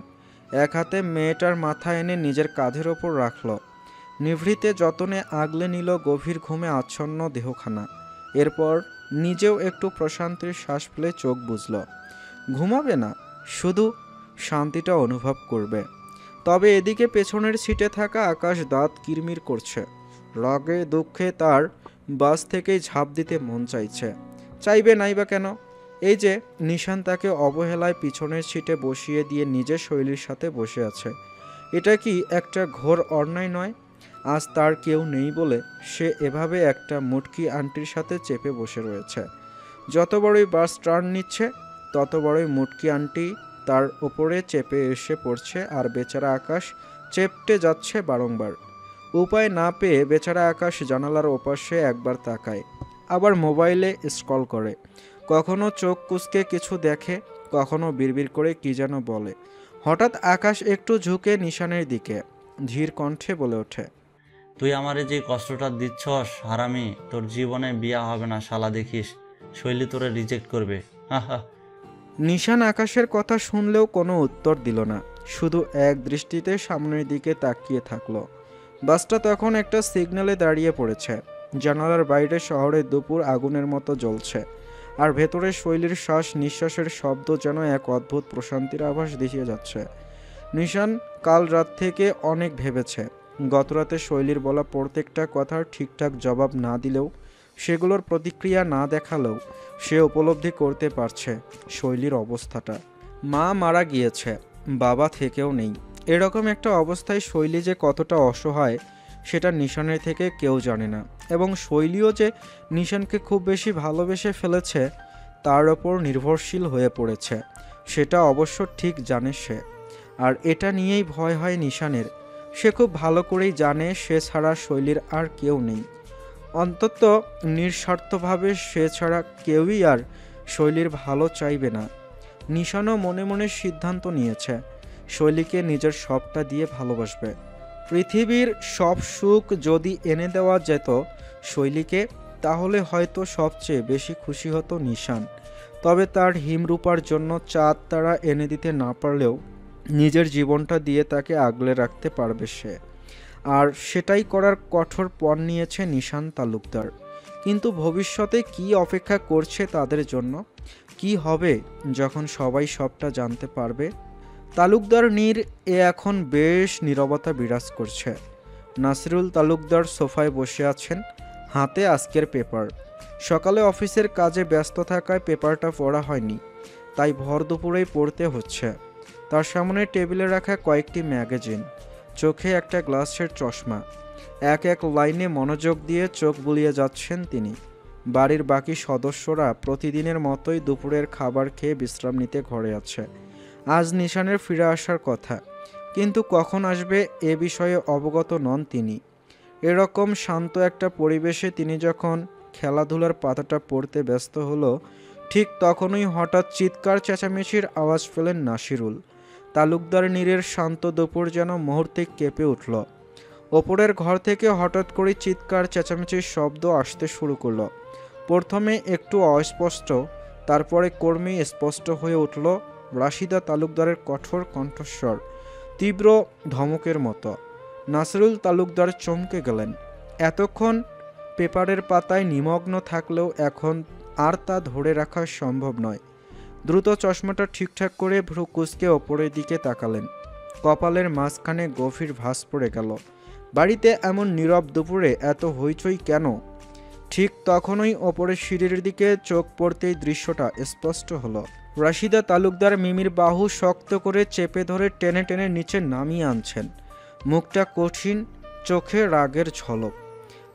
এক হাতে মেয়েটার মাথা এনে নিজের কাঁধের ওপর রাখল। নিভৃতে যতনে আগলে নিল গভীর ঘুমে আচ্ছন্ন দেহখানা। এরপর নিজেও একটু প্রশান্তির শ্বাস ফেলে চোখ বুজল। ঘুমাবে না, শুধু শান্তিটা অনুভব করবে। তবে এদিকে পেছনের সিটে থাকা আকাশ দাঁত কিরমির করছে। রাগে দুঃখে তার বাস থেকেই ঝাঁপ দিতে মন চাইছে। চাইবে নাই বা কেন? এই যে নিশান তাকে অবহেলায় পিছনের সিটে বসিয়ে দিয়ে নিজের শৈলীর সাথে বসে আছে, এটা কি একটা ঘোর অন্যায় নয়? আজ তার কেউ নেই বলে সে এভাবে একটা মুটকি আন্টির সাথে চেপে বসে রয়েছে। যত বড়ই বাস টার্ন নিচ্ছে তত বড়ই মুটকি আন্টি তার ওপরে চেপে এসে পড়ছে, আর বেচারা আকাশ চেপটে যাচ্ছে বারংবার। উপায় না পেয়ে বেচারা আকাশ জানালার ওপাশে একবার তাকায়, আবার মোবাইলে স্ক্রল করে। কখনো চোখ কুঁচকে কিছু দেখে, কখনো বিড়বিড় করে কি যেন বলে। হঠাৎ আকাশ একটু ঝুঁকে নিশানের দিকে ধীর কণ্ঠে বলে ওঠে, তুই আমারে যে কষ্টটা দিচ্ছস হারামি, তোর জীবনে বিয়া হবে না শালা, দেখিস শৈলী তোরে রিজেক্ট করবে। হাহা। নিশান আকাশের কথা শুনলেও কোনো উত্তর দিল না, শুধু এক দৃষ্টিতে সামনের দিকে তাকিয়ে থাকলো। বাসটা তখন একটা সিগন্যালে দাঁড়িয়ে পড়েছে। জানালার বাইরে শহরের দুপুর আগুনের মতো জ্বলছে, আর ভেতরে শৈলীর শ্বাস নিঃশ্বাসের শব্দ যেন এক অদ্ভুত প্রশান্তির আভাস দিয়ে যাচ্ছে। নিশান কাল রাত থেকে অনেক ভেবেছে। গতরাতে শৈলীর বলা প্রত্যেকটা কথার ঠিকঠাক জবাব না দিলেও, সেগুলোর প্রতিক্রিয়া না দেখালেও সে উপলব্ধি করতে পারছে শৈলীর অবস্থাটা। মা মারা গিয়েছে, বাবা থেকেও নেই। এরকম একটা অবস্থায় শৈলী যে কতটা অসহায় সেটা নিশানের থেকে কেউ জানে না। এবং শৈলীও যে নিশানকে খুব বেশি ভালোবেসে ফেলেছে, তার ওপর নির্ভরশীল হয়ে পড়েছে, সেটা অবশ্য ঠিক জানে সে। আর এটা নিয়েই ভয় হয় নিশানের। সে খুব ভালো করেই জানে সে ছাড়া শৈলীর আর কেউ নেই। অন্তত নিঃস্বার্থভাবে সে ছাড়া কেউই আর শৈলীর ভালো চাইবে না। নিশানও মনে মনে সিদ্ধান্ত নিয়েছে শৈলীকে নিজের সবটা দিয়ে ভালোবাসবে। পৃথিবীর সব সুখ যদি এনে দেওয়া যেত শৈলীকে, তাহলে হয়তো সবচেয়ে বেশি খুশি হতো নিশান। তবে তার হিমরূপার জন্য চাঁদ তারা এনে দিতে না পারলেও নিজের জীবনটা দিয়ে তাকে আগলে রাখতে পারবে সে। আর সেটাই করার কঠোর পণ নিয়েছে নিশান তালুকদার। কিন্তু ভবিষ্যতে কি অপেক্ষা করছে তাদের জন্য? কি হবে যখন সবাই সবটা জানতে পারবে? তালুকদার নীর এ এখন বেশ নীরবতা বিরাজ করছে। নাসিরুল তালুকদার সোফায় বসে আছেন, হাতে আজকের পেপার। সকালে অফিসের কাজে ব্যস্ত থাকায় পেপারটা পড়া হয়নি, তাই ভর দুপুরেই পড়তে হচ্ছে। তার সামনে টেবিলে রাখা কয়েকটি ম্যাগাজিন, চোখে একটা গ্লাসের চশমা। এক এক লাইনে মনোযোগ দিয়ে চোখ বুলিয়ে যাচ্ছেন তিনি। বাড়ির বাকি সদস্যরা প্রতিদিনের মতোই দুপুরের খাবার খেয়ে বিশ্রাম নিতে ঘরে আছে। আজ নিশানের ফিরে আসার কথা, কিন্তু কখন আসবে এ বিষয়ে অবগত নন তিনি। এরকম শান্ত একটা পরিবেশে তিনি যখন খেলাধুলার পাতাটা পড়তে ব্যস্ত হলো, ঠিক তখনই হঠাৎ চিৎকার চেঁচামেচির আওয়াজ পেলেন নাসিরুল। তালুকদার নীরের শান্ত দুপুর যেন মুহূর্তে কেঁপে উঠল। ওপরের ঘর থেকে হঠাৎ করে চিৎকার চেঁচামেচির শব্দ আসতে শুরু করলো। প্রথমে একটু অস্পষ্ট, তারপরে ক্রমেই স্পষ্ট হয়ে উঠল রাশিদা তালুকদারের কঠোর কণ্ঠস্বর, তীব্র ধমকের মতো। নাসিরুল তালুকদার চমকে গেলেন। এতক্ষণ পেপারের পাতায় নিমগ্ন থাকলেও এখন আর তা ধরে রাখা সম্ভব নয়। দ্রুত চশমাটা ঠিকঠাক করে ভ্রু কুঁচকে ওপরের দিকে তাকালেন। কপালের মাঝখানে গভীর ভাঁজ পড়ে গেল। বাড়িতে এমন নীরব দুপুরে এত হইচই কেন? ঠিক তখনই ওপরের সিঁড়ির দিকে চোখ পড়তেই দৃশ্যটা স্পষ্ট হলো। রাশিদা তালুকদার মিমির বাহু শক্ত করে চেপে ধরে টেনে টেনে নিচে নামিয়ে আনছেন। মুখটা কঠিন, চোখে রাগের ঝলক।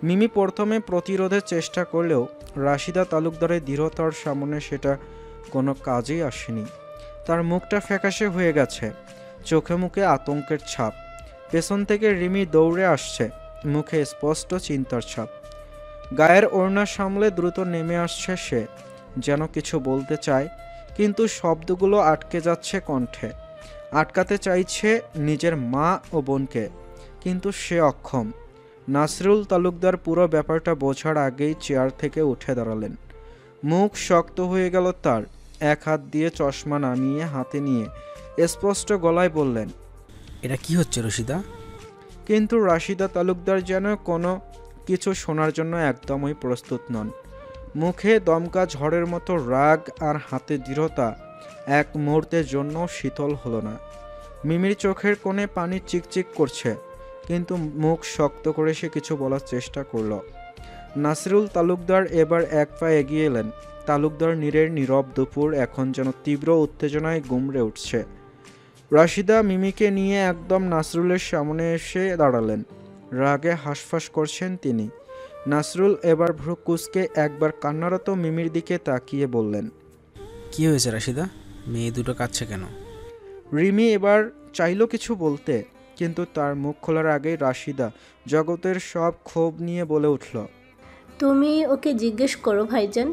মিমি প্রথমে প্রতিরোধের চেষ্টা করলেও রাশিদা তালুকদারের দৃঢ়তার সামনে সেটা কোনো কাজেই আসেনি। তার মুখটা ফ্যাকাশে হয়ে গেছে, চোখে মুখে আতঙ্কের ছাপ। পেছন থেকে রিমি দৌড়ে আসছে, মুখে স্পষ্ট চিন্তার ছাপ। গায়ের ওড়না সামলে দ্রুত নেমে আসছে সে, যেন কিছু বলতে চায়, কিন্তু শব্দগুলো আটকে যাচ্ছে কণ্ঠে। আটকাতে চাইছে নিজের মা ও বোনকে, কিন্তু সে অক্ষম। নাসিরুল তালুকদার পুরো ব্যাপারটা বোঝার আগেই চেয়ার থেকে উঠে দাঁড়ালেন। মুখ শক্ত হয়ে গেল তার। এক হাত দিয়ে চশমা নামিয়ে হাতে নিয়ে স্পষ্ট গলায় বললেন, এটা কি হচ্ছে রশিদা? কিন্তু রাশিদা তালুকদার যেন কোনো কিছু শোনার জন্য একদমই প্রস্তুত নন। মুখে দমকা ঝড়ের মতো রাগ আর হাতে দৃঢ়তা এক মুহূর্তের জন্য শীতল হলো না। মিমির চোখের কোণে পানি চিকচিক করছে, কিন্তু মুখ শক্ত করে সে কিছু বলার চেষ্টা করল। নাসিরুল তালুকদার এবার এক পা এগিয়ে এলেন। তালুকদার নীরের নীরব দুপুর এখন যেন তীব্র উত্তেজনায় গুমড়ে উঠছে। রাশিদা মিমিকে নিয়ে একদম নাসিরুলের সামনে এসে দাঁড়ালেন। রাগে হাঁসফাঁস করছেন তিনি। নাসিরুল এবার ভ্রু কুঁচকে একবার কান্নারত মিমির দিকে তাকিয়ে বললেন, কি হয়েছে রাশিদা? মেয়ে দুটো কাঁদছে কেন? রিমি এবার চাইল কিছু বলতে, কিন্তু তার মুখ খোলার আগেই রাশিদা জগতের সব ক্ষোভ নিয়ে বলে উঠল, তুমি ওকে জিজ্ঞেস করো ভাইজান,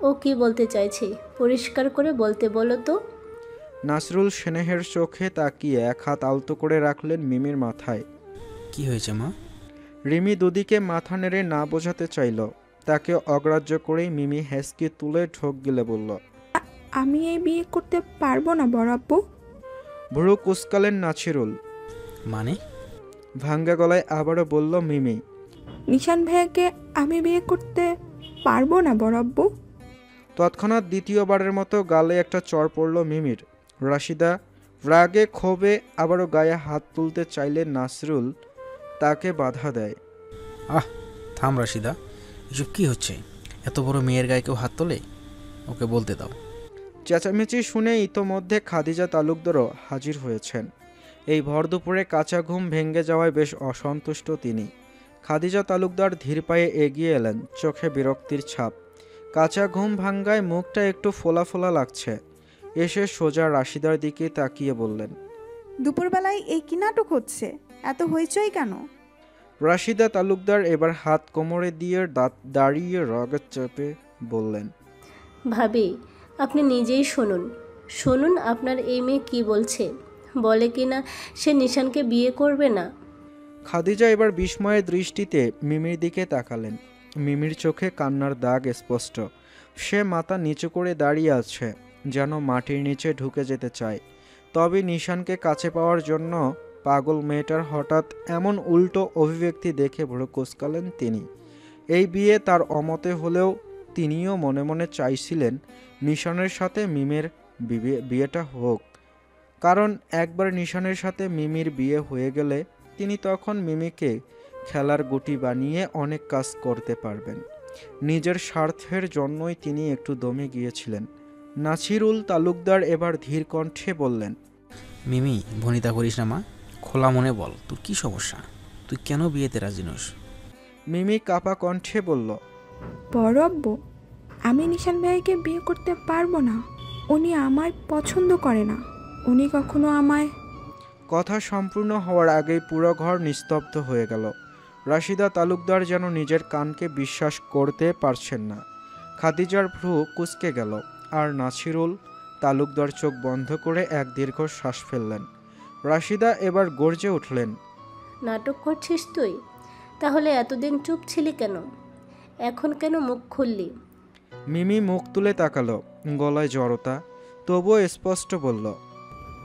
ও কি বলতে চাইছে, পরিষ্কার করে বলতে বলো তো। নাসিরুল স্নেহের চোখে তাকিয়ে এক হাত আলতো করে রাখলেন মিমির মাথায়। কি হয়েছে মা? রিমি দুদিকে মাথা নেড়ে না বোঝাতে চাইল। তাকে অগ্রাহ্য করেই মিমি হেসকি তুলে ঢোক গিলে বলল, আমি এই বিয়ে করতে পারবো না বড় আব্বু। ভ্রু কুঁচকালেন নাসিরুল। মানে? ভাঙ্গা গলায় আবারও বলল মিমি, নিশান ভাইয়াকে আমি বিয়ে করতে পারবো না বড় আব্বু। তৎক্ষণাৎ দ্বিতীয়বারের মতো গালে একটা চড় পড়ল মিমির। রাশিদা রাগে ক্ষোভে আবারও গায়ে হাত তুলতে চাইলে নাসিরুল তাকে বাধা দেয়। থাম রাশিদা, এসব কি হচ্ছে? এত বড় মেয়ের গায়ে কেউ হাত তোলে? ওকে বলতে দাও। চেঁচামেচি শুনে ইতোমধ্যে খাদিজা তালুকদারও হাজির হয়েছেন। এই ভর দুপুরে কাঁচা ঘুম ভেঙে যাওয়ায় বেশ অসন্তুষ্ট তিনি। খাদিজা তালুকদার ধীর পায়ে এগিয়ে এলেন, চোখে বিরক্তির ছাপ। কাঁচা ঘুম ভাঙ্গায় মুখটা একটু ফোলা ফোলা লাগছে। এসে সোজা রাশিদার দিকে তাকিয়ে বললেন, দুপুরবেলায় এই কি নাটক হচ্ছে? এত হইচই কেন? রাশিদা তালুকদার এবার হাত কোমরে দিয়ে দাঁড়িয়ে রাগের চেপে বললেন, ভাবি, আপনি নিজেই শুনুন শুনুন আপনার এই মেয়ে কি বলছে। বলে কি না সে নিশানকে বিয়ে করবে না। খাদিজা এবার বিস্ময়ের দৃষ্টিতে মিমির দিকে তাকালেন। মিমির চোখে কান্নার দাগ স্পষ্ট। সে মাথা নিচু করে দাঁড়িয়ে আছে, যেন মাটির নিচে ঢুকে যেতে চায়। তবে নিশানকে কাছে পাওয়ার জন্য পাগল মেয়েটার হঠাৎ এমন উল্টো অভিব্যক্তি দেখে ভ্রু কুঁচকালেন তিনি। এই বিয়ে তার অমতে হলেও তিনিও মনে মনে চাইছিলেন নিশানের সাথে মিমের বিয়েটা হোক, কারণ একবার নিশানের সাথে মিমির বিয়ে হয়ে গেলে তিনি তখন মিমিকে খেলার গুটি বানিয়ে অনেক কাজ করতে পারবেন। নিজের স্বার্থের জন্যই তিনি একটু দমে গিয়েছিলেন। নাসিরুল তালুকদার এবার ধীর কণ্ঠে বললেন, মিমি, ভনিতা করিস না মা, খোলা মনে বল তোর কি সমস্যা, তুই কেন বিয়েতে রাজি নস? মিমি কাপা কণ্ঠে বলল, বড় আব্বু, আমি নিশান ভাইকে বিয়ে করতে পারবো না। উনি আমায় পছন্দ করে না। উনি কখনো আমায় কথা সম্পূর্ণ হওয়ার আগেই পুরো ঘর নিস্তব্ধ হয়ে গেল। রাশিদা তালুকদার যেন নিজের কানকে বিশ্বাস করতে পারছেন না। খাদিজার ভ্রু কুঁচকে গেল, আর নাছিরুল তালুকদার চোখ বন্ধ করে এক দীর্ঘ শ্বাস ফেললেন। রাশিদা এবার গর্জে উঠলেন। নাটক করছিস তুই? তাহলে এতদিন চুপ ছিলি কেন? এখন কেন মুখ খুললি? মিমি মুখ তুলে তাকালো, গলায় জড়তা, তবুও স্পষ্ট বলল,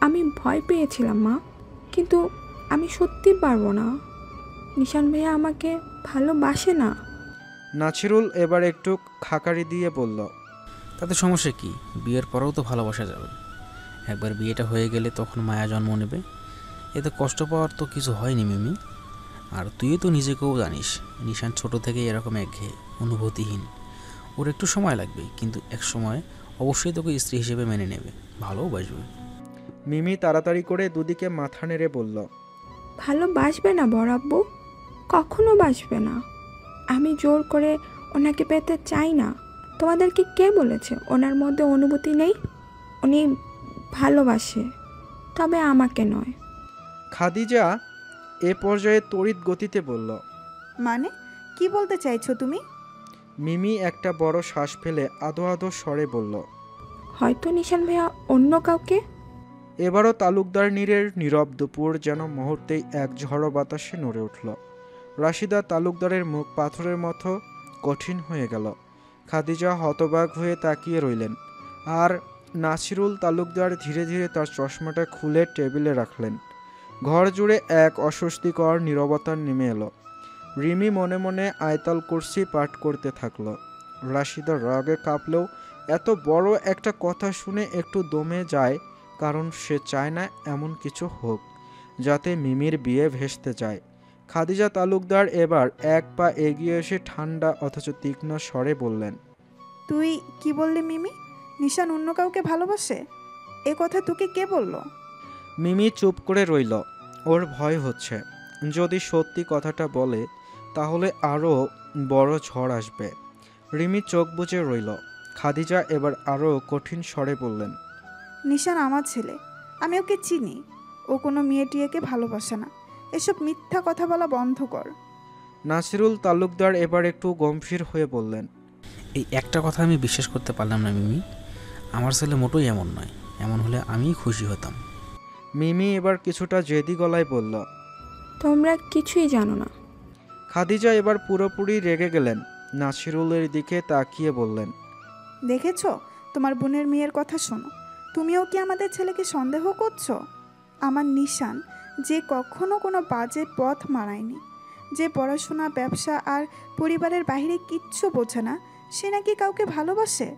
আমি ভয় পেয়েছিলাম মা, কিন্তু আমি সত্যি পারবো না। নিশান ভাইয়া আমাকে ভালোবাসে না। নাছিরুল এবার একটু খাকারি দিয়ে বলল, তাতে সমস্যা কি? বিয়ের পরেও তো ভালোবাসা যাবে। একবার বিয়েটা হয়ে গেলে তখন মায়া জন্ম নেবে। এতে কষ্ট পাওয়ার তো কিছু হয়নি মিমি। আর তুইও তো নিজেকেও জানিস, নিশান ছোট থেকে এরকম একঘেয়ে, অনুভূতিহীন। ওর একটু সময় লাগবে, কিন্তু এক সময় অবশ্যই তোকে স্ত্রী হিসেবে মেনে নেবে, ভালোবাসবে। মিমি তাড়াতাড়ি করে দুদিকে মাথা নেড়ে বলল, ভালোবাসবে না বড় আব্বু, কখনো বাসবে না। আমি জোর করে ওনাকে পেতে চাই না। তোমাদেরকে কে বলেছে ওনার মধ্যে অনুভূতি নেই? উনি ভালোবাসে, তবে আমাকে নয়। খাদিজা এ পর্যায়ে তড়িৎ গতিতে বলল। মানে কি বলতে চাইছো তুমি? মিমি একটা বড় শ্বাস ফেলে আধো আধো স্বরে বলল, হয়তো নিশান ভাইয়া অন্য কাউকে। এবারও তালুকদার নীরের নীরব দুপুর যেন মুহূর্তেই এক ঝড়ো বাতাসে নড়ে উঠল। রাশিদা তালুকদারের মুখ পাথরের মতো কঠিন হয়ে গেল। খাদিজা হতবাক হয়ে তাকিয়ে রইলেন, আর নাসিরুল তালুকদার ধীরে ধীরে তার চশমাটা খুলে টেবিলে রাখলেন। ঘর জুড়ে এক অস্বস্তিকর নীরবতা নেমে এলো। রিমি মনে মনে আয়তাল কুরসি পাঠ করতে থাকলো। রাশিদা রাগে কাঁপলেও এত বড় একটা কথা শুনে একটু দমে যায়, কারণ সে চায় না এমন কিছু হোক যাতে মিমির বিয়ে ভেস্তে যায়। খাদিজা তালুকদার এবার এক পা এগিয়ে এসে ঠান্ডা অথচ তীক্ষ্ণ স্বরে বললেন, তুই কি বললি মিমি? নিশান অন্য কাউকে ভালোবাসে? এ কথা তোকে কে বললো? মিমি চুপ করে রইল। ওর ভয় হচ্ছে, যদি সত্যি কথাটা বলে তাহলে আরও বড় ঝড় আসবে। রিমি চোখ বুজে রইল। খাদিজা এবার আরও কঠিন স্বরে বললেন, নিশান আমার ছেলে, আমি ওকে চিনি। ও কোনো মেয়েটিকে ভালোবাসে না। এসব মিথ্যা কথা বলা বন্ধ কর। নাসিরুল তালুকদার এবার একটু গম্ভীর হয়ে বললেন, এই একটা কথা আমি বিশ্বাস করতে পারলাম না মিমি। আমার ছেলে মোটেই এমন নয়। এমন হলে আমিই খুশি হতাম। মিমি এবার কিছুটা জেদি গলায় বলল। তোমরা কিছুই জানো না। খাদিজা এবার পুরোপুরি রেগে গেলেন। নাসিরুলের দিকে তাকিয়ে বললেন, দেখেছো, তোমার বোনের মেয়ের কথা শোনো। তুমিও কি আমাদের ছেলেকে সন্দেহ করছো? আমার নিশান, যে কখনো কোনো বাজে পথ মারায়নি, যে পড়াশোনা, ব্যবসা আর পরিবারের বাইরে কিচ্ছু বোঝে না, সে নাকি কাউকে ভালোবাসে?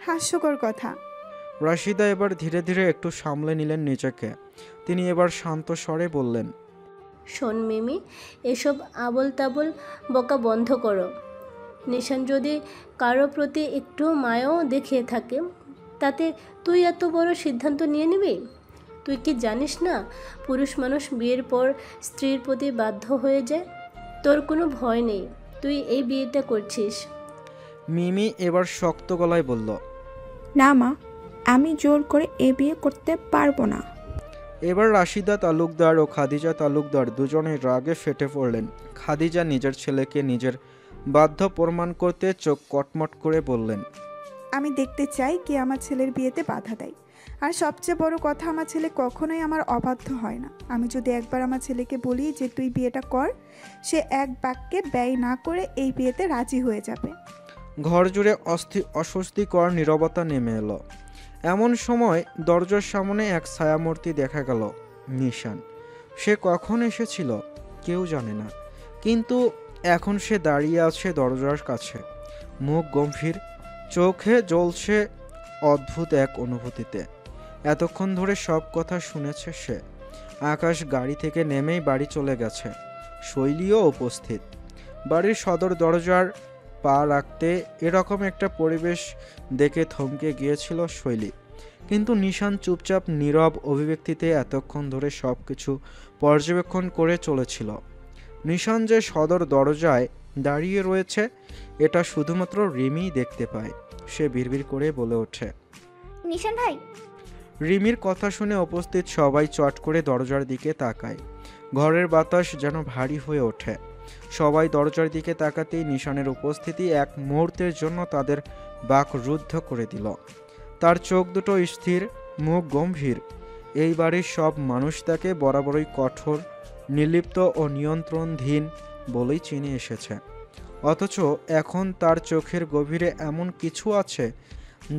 হাস্যকর কথা। রাশিদা এবার ধীরে ধীরে একটু সামলে নিলেন নিজেকে। তিনি এবার শান্ত স্বরে বললেন, শোন মিমি, এসব আবল তাবল বকা বন্ধ করো। নিশান যদি কারো প্রতি একটু মায়াও দেখিয়ে থাকে, তাতে তুই এত বড় সিদ্ধান্ত নিয়ে নিবি? তুই কি জানিস না, পুরুষ মানুষ বিয়ের পর স্ত্রীর প্রতি বাধ্য হয়ে যায়? তোর কোনো ভয় নেই, তুই এই বিয়েটা করছিস। মিমি এবার শক্ত গলায় বলল, না মা, আমি জোর করে এ বিয়ে করতে পারবো না। এবার রাশিদা তালুকদার ও খাদিজা তালুকদার দুজনেই রাগে ফেটে পড়লেন। খাদিজা নিজের ছেলেকে নিজের বাধ্য প্রমাণ করতে চোখ কটমট করে বললেন, আমি দেখতে চাই কে আমার ছেলের বিয়েতে বাধা দেয়। আর সবচেয়ে বড় কথা, আমার ছেলে কখনোই আমার অবাধ্য হয় না। আমি যদি একবার আমার ছেলেকে বলি যে তুই বিয়েটা কর, সে এক বাক্যে ব্যয় না করে এই বিয়েতে রাজি হয়ে যাবে। ঘর জুড়ে অস্বস্তিকর নীরবতা নেমে এলো। এমন সময় দরজার সামনে এক ছায়ামূর্তি দেখা গেল। নিশান। সে কখন এসেছিল কেউ জানে না, কিন্তু এখন সে দাঁড়িয়ে আছে দরজার কাছে, মুখ গম্ভীর, চোখে জ্বলছে অদ্ভুত এক অনুভূতিতে। এতক্ষণ ধরে সব কথা শুনেছে সে। আকাশ গাড়ি থেকে নেমেই বাড়ি চলে গেছে। শৈলীও উপস্থিত। বাড়ির সদর দরজার পা রাখতে এরকম একটা পরিবেশ দেখে থমকে গিয়েছিল শৈলী। কিন্তু নিশান চুপচাপ নীরব অভিব্যক্তিতে এতক্ষণ ধরে সব কিছু পর্যবেক্ষণ করে চলেছিল। নিশান যে সদর দরজায় দাঁড়িয়ে রয়েছে এটা শুধুমাত্র রিমিই দেখতে পায়। সে বিড়বিড় করে বলে ওঠে, নিশান ভাই। রিমির কথা শুনে উপস্থিত সবাই চট করে দরজার দিকে তাকায়। ঘরের বাতাস যেন ভারী হয়ে ওঠে। সবাই দরজার দিকে তাকাতেই নিশানের উপস্থিতি এক মুহূর্তের জন্য তাদের বাক রুদ্ধ করে দিল। তার চোখ দুটো স্থির, মুখ গম্ভীর। এই বাড়ির সব মানুষ তাকে বরাবরই কঠোর, নির্লিপ্ত ও নিয়ন্ত্রণহীন বলেই চিনে এসেছে। অথচ এখন তার চোখের গভীরে এমন কিছু আছে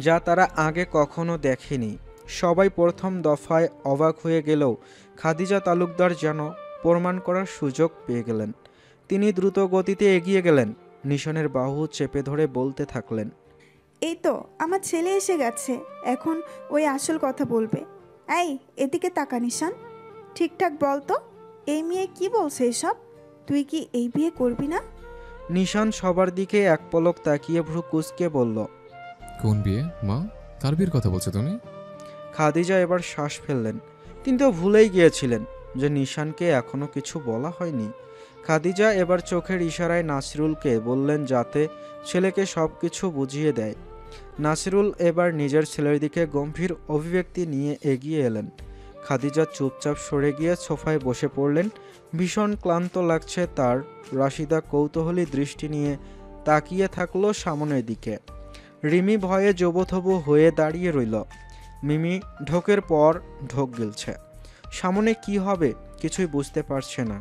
যা তারা আগে কখনো দেখেনি। সবাই প্রথম দফায় অবাক হয়ে গেলেও খাদিজা তালুকদার যেন প্রমাণ করার সুযোগ পেয়ে গেলেন। তিনি দ্রুত গতিতে এগিয়ে গেলেন, নিশানের বাহু চেপে ধরে বলতে থাকলেন, এই তো আমার ছেলে এসে গেছে, এখন ওই আসল কথা বলবে। এই এদিকে তাকা নিশান, ঠিকঠাক বল তো, এই মেয়ে কি বলছে এসব? তুই কি এই বিয়ে করবি না? নিশান সবার দিকে এক পলক তাকিয়ে ভ্রু কুঁচকে বলল, কোন বিয়ে মা? কার বিয়ের কথা বলছো তুমি? খাদিজা এবার শ্বাস ফেললেন। তিনি তো ভুলেই গিয়েছিলেন যে নিশানকে এখনো কিছু বলা হয়নি। খাদিজা এবার চোখের ইশারায় নাসিরুলকে বললেন যাতে ছেলেকে সব কিছু বুঝিয়ে দেয়। নাসিরুল এবার নিজের ছেলের দিকে গম্ভীর অভিব্যক্তি নিয়ে এগিয়ে এলেন। খাদিজা চুপচাপ সরে গিয়ে সোফায় বসে পড়লেন। ভীষণ ক্লান্ত লাগছে তার। রাশিদা কৌতূহলী দৃষ্টি নিয়ে তাকিয়ে থাকলো সামনের দিকে। রিমি ভয়ে জবথবু হয়ে দাঁড়িয়ে রইল। মিমি ঢোকের পর ঢোক গিলছে। সামনে কি হবে কিছুই বুঝতে পারছে না।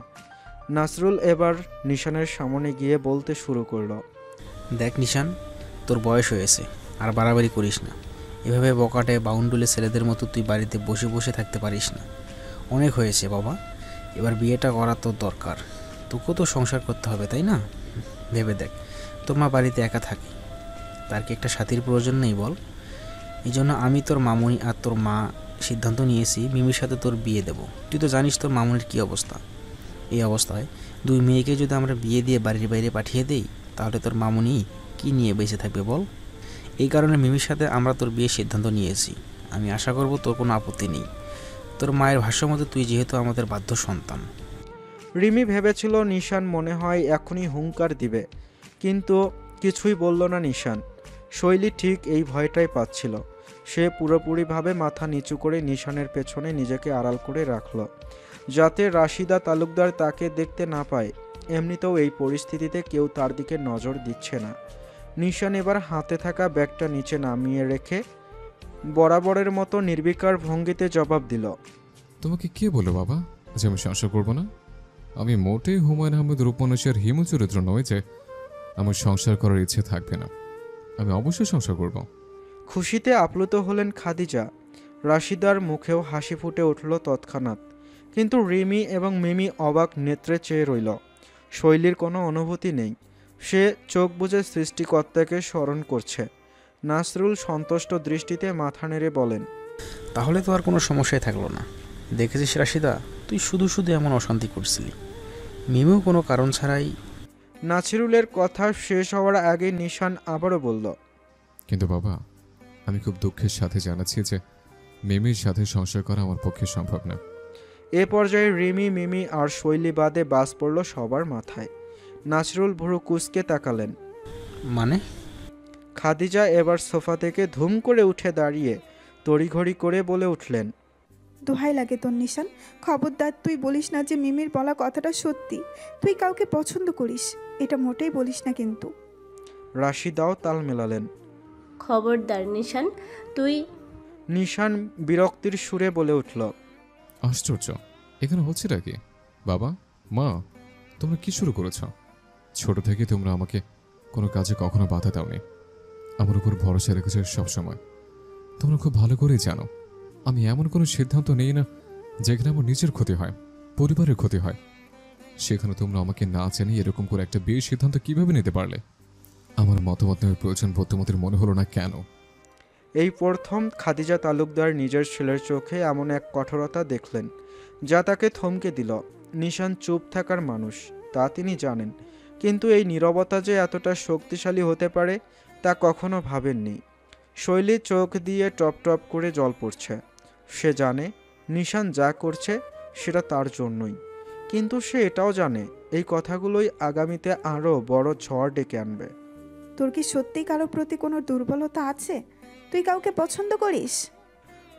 নাসরুল এবার নিশানের সামনে গিয়ে বলতে শুরু করলো, দেখ নিশান, তোর বয়স হয়েছে, আর বাড়াবাড়ি করিস না। এভাবে বকাটে বাউন্ডুলে ছেলেদের মতো তুই বাড়িতে বসে বসে থাকতে পারিস না। অনেক হয়েছে বাবা, এবার বিয়েটা করা তোর দরকার। তোকেও তো সংসার করতে হবে, তাই না? ভেবে দেখ, তোর মা বাড়িতে একা থাকে, তার কি একটা সাথীর প্রয়োজন নেই বল? এই জন্য আমি, তোর মামুনি আর তোর মা সিদ্ধান্ত নিয়েছি মিমির সাথে তোর বিয়ে দেব। তুই তো জানিস তোর মামুনির কী অবস্থা। এই অবস্থায় দুই মেয়েকে যদি আমরা বিয়ে দিয়ে বাড়ির বাইরে পাঠিয়ে দেই, তাহলে তোর মামুনি কি নিয়ে বেঁচে থাকবে বল? এই কারণে মিমির সাথে আমরা তোর বিয়ের সিদ্ধান্ত নিয়েছি। আমি আশা করব তোর কোনো আপত্তি নেই। তোর মায়ের ভাষ্য মতো তুই যেহেতু আমাদের বাধ্য সন্তান। রিমি ভেবেছিল নিশান মনে হয় এখনই হুঙ্কার দিবে, কিন্তু কিছুই বলল না নিশান। শৈলী ঠিক এই ভয়টাই পাচ্ছিল। সে পুরোপুরিভাবে মাথা নিচু করে নিশানের পেছনে নিজেকে আড়াল করে রাখল, যাতে রাশিদা তালুকদার তাকে দেখতে না পায়। এমনিতেও এই পরিস্থিতিতে কেউ তার দিকে নজর দিচ্ছে না। নিশান এবার হাতে থাকা ব্যাগটা নিচে নামিয়ে রেখে বরাবরের মতো নির্বিকার ভঙ্গিতে জবাব দিল, তোমাকে কে বলো বাবা যে আমি সংসার করবো না? আমি মোটেই হুমায়ুন আহমেদ রূপমনুষ্যের হিমু চরিত্র নয় যে আমার সংসার করার ইচ্ছে থাকবে না। আমি অবশ্যই সংসার করব। খুশিতে আপ্লুত হলেন খাদিজা। রাশিদার মুখেও হাসি ফুটে উঠল তৎক্ষণাৎ। কিন্তু রিমি এবং মিমি অবাক নেত্রে চেয়ে রইল। শৈলীর কোনো অনুভূতি নেই। সে চোখ বুজে সৃষ্টিকর্তাকে স্মরণ করছে। নাসরুল সন্তুষ্ট দৃষ্টিতে মাথা নেড়ে বলেন, তাহলে তো আর কোনো সমস্যাই থাকলো না। দেখেছিস রাশিদা, তুই শুধু শুধু এমন অশান্তি করছিলি। মিমিও কোনো কারণ ছাড়াই। নাসিরুলের কথা শেষ হওয়ার আগে নিশান আবারও বলল, কিন্তু বাবা, আমি খুব দুঃখের সাথে জানাচ্ছি যে মিমির সাথে সংসার করা আমার পক্ষে সম্ভব না। এ পর্যায়ে রিমি, মিমি আর শৈলী বাদে বাস পড়ল সবার মাথায়। নাসরুল ভুরু কুঁচকে তাকালেন। মানে? খাদিজা এবার সোফা থেকে ধুম করে উঠে দাঁড়িয়ে তড়িঘড়ি করে বলে উঠলেন, দোহাই লাগে তোর নিশান, খবরদার তুই বলিস না যে মিমির বলা কথাটা সত্যি। তুই কাউকে পছন্দ করিস, এটা মোটেই বলিস না কিন্তু। রাশিদাও তাল মেলালেন। খবরদার নিশান, তুই। নিশান বিরক্তির সুরে বলে উঠল, আশ্চর্য, এখানে হচ্ছেটা কি? বাবা, মা, তোমরা কি শুরু করেছ? ছোট থেকে তোমরা আমাকে কোনো কাজে কখনো বাধা দাওনি, আমার উপর ভরসা রেখেছ সবসময়। তোমরা খুব ভালো করেই জানো আমি এমন কোনো সিদ্ধান্ত নেই না যেখানে আমার নিজের ক্ষতি হয়, পরিবারের ক্ষতি হয়। সেখানে তোমরা আমাকে না জানিয়ে এরকম করে একটা বিয়ের সিদ্ধান্ত কিভাবে নিতে পারলে? আমার মতামত নেওয়ার প্রয়োজন বোধ তোমাদের মনে হলো না কেন? এই প্রথম খাদিজা তালুকদার নিজের ছেলের চোখে এমন এক কঠোরতা দেখলেন যা তাকে থমকে দিল। নিশান চুপ থাকার মানুষ, তা তিনি জানেন, কিন্তু এই নীরবতা যে এতটা শক্তিশালী হতে পারে তা কখনো ভাবেননি। শৈলী চোখ দিয়ে টপ টপ করে জল পড়ছে। সে জানে নিশান যা করছে সেটা তার জন্যই, কিন্তু সে এটাও জানে এই কথাগুলোই আগামীতে আরও বড় ঝড় ডেকে আনবে। তোর কি সত্যি কারো প্রতি কোনো দুর্বলতা আছে? তুই কাউকে পছন্দ করিস?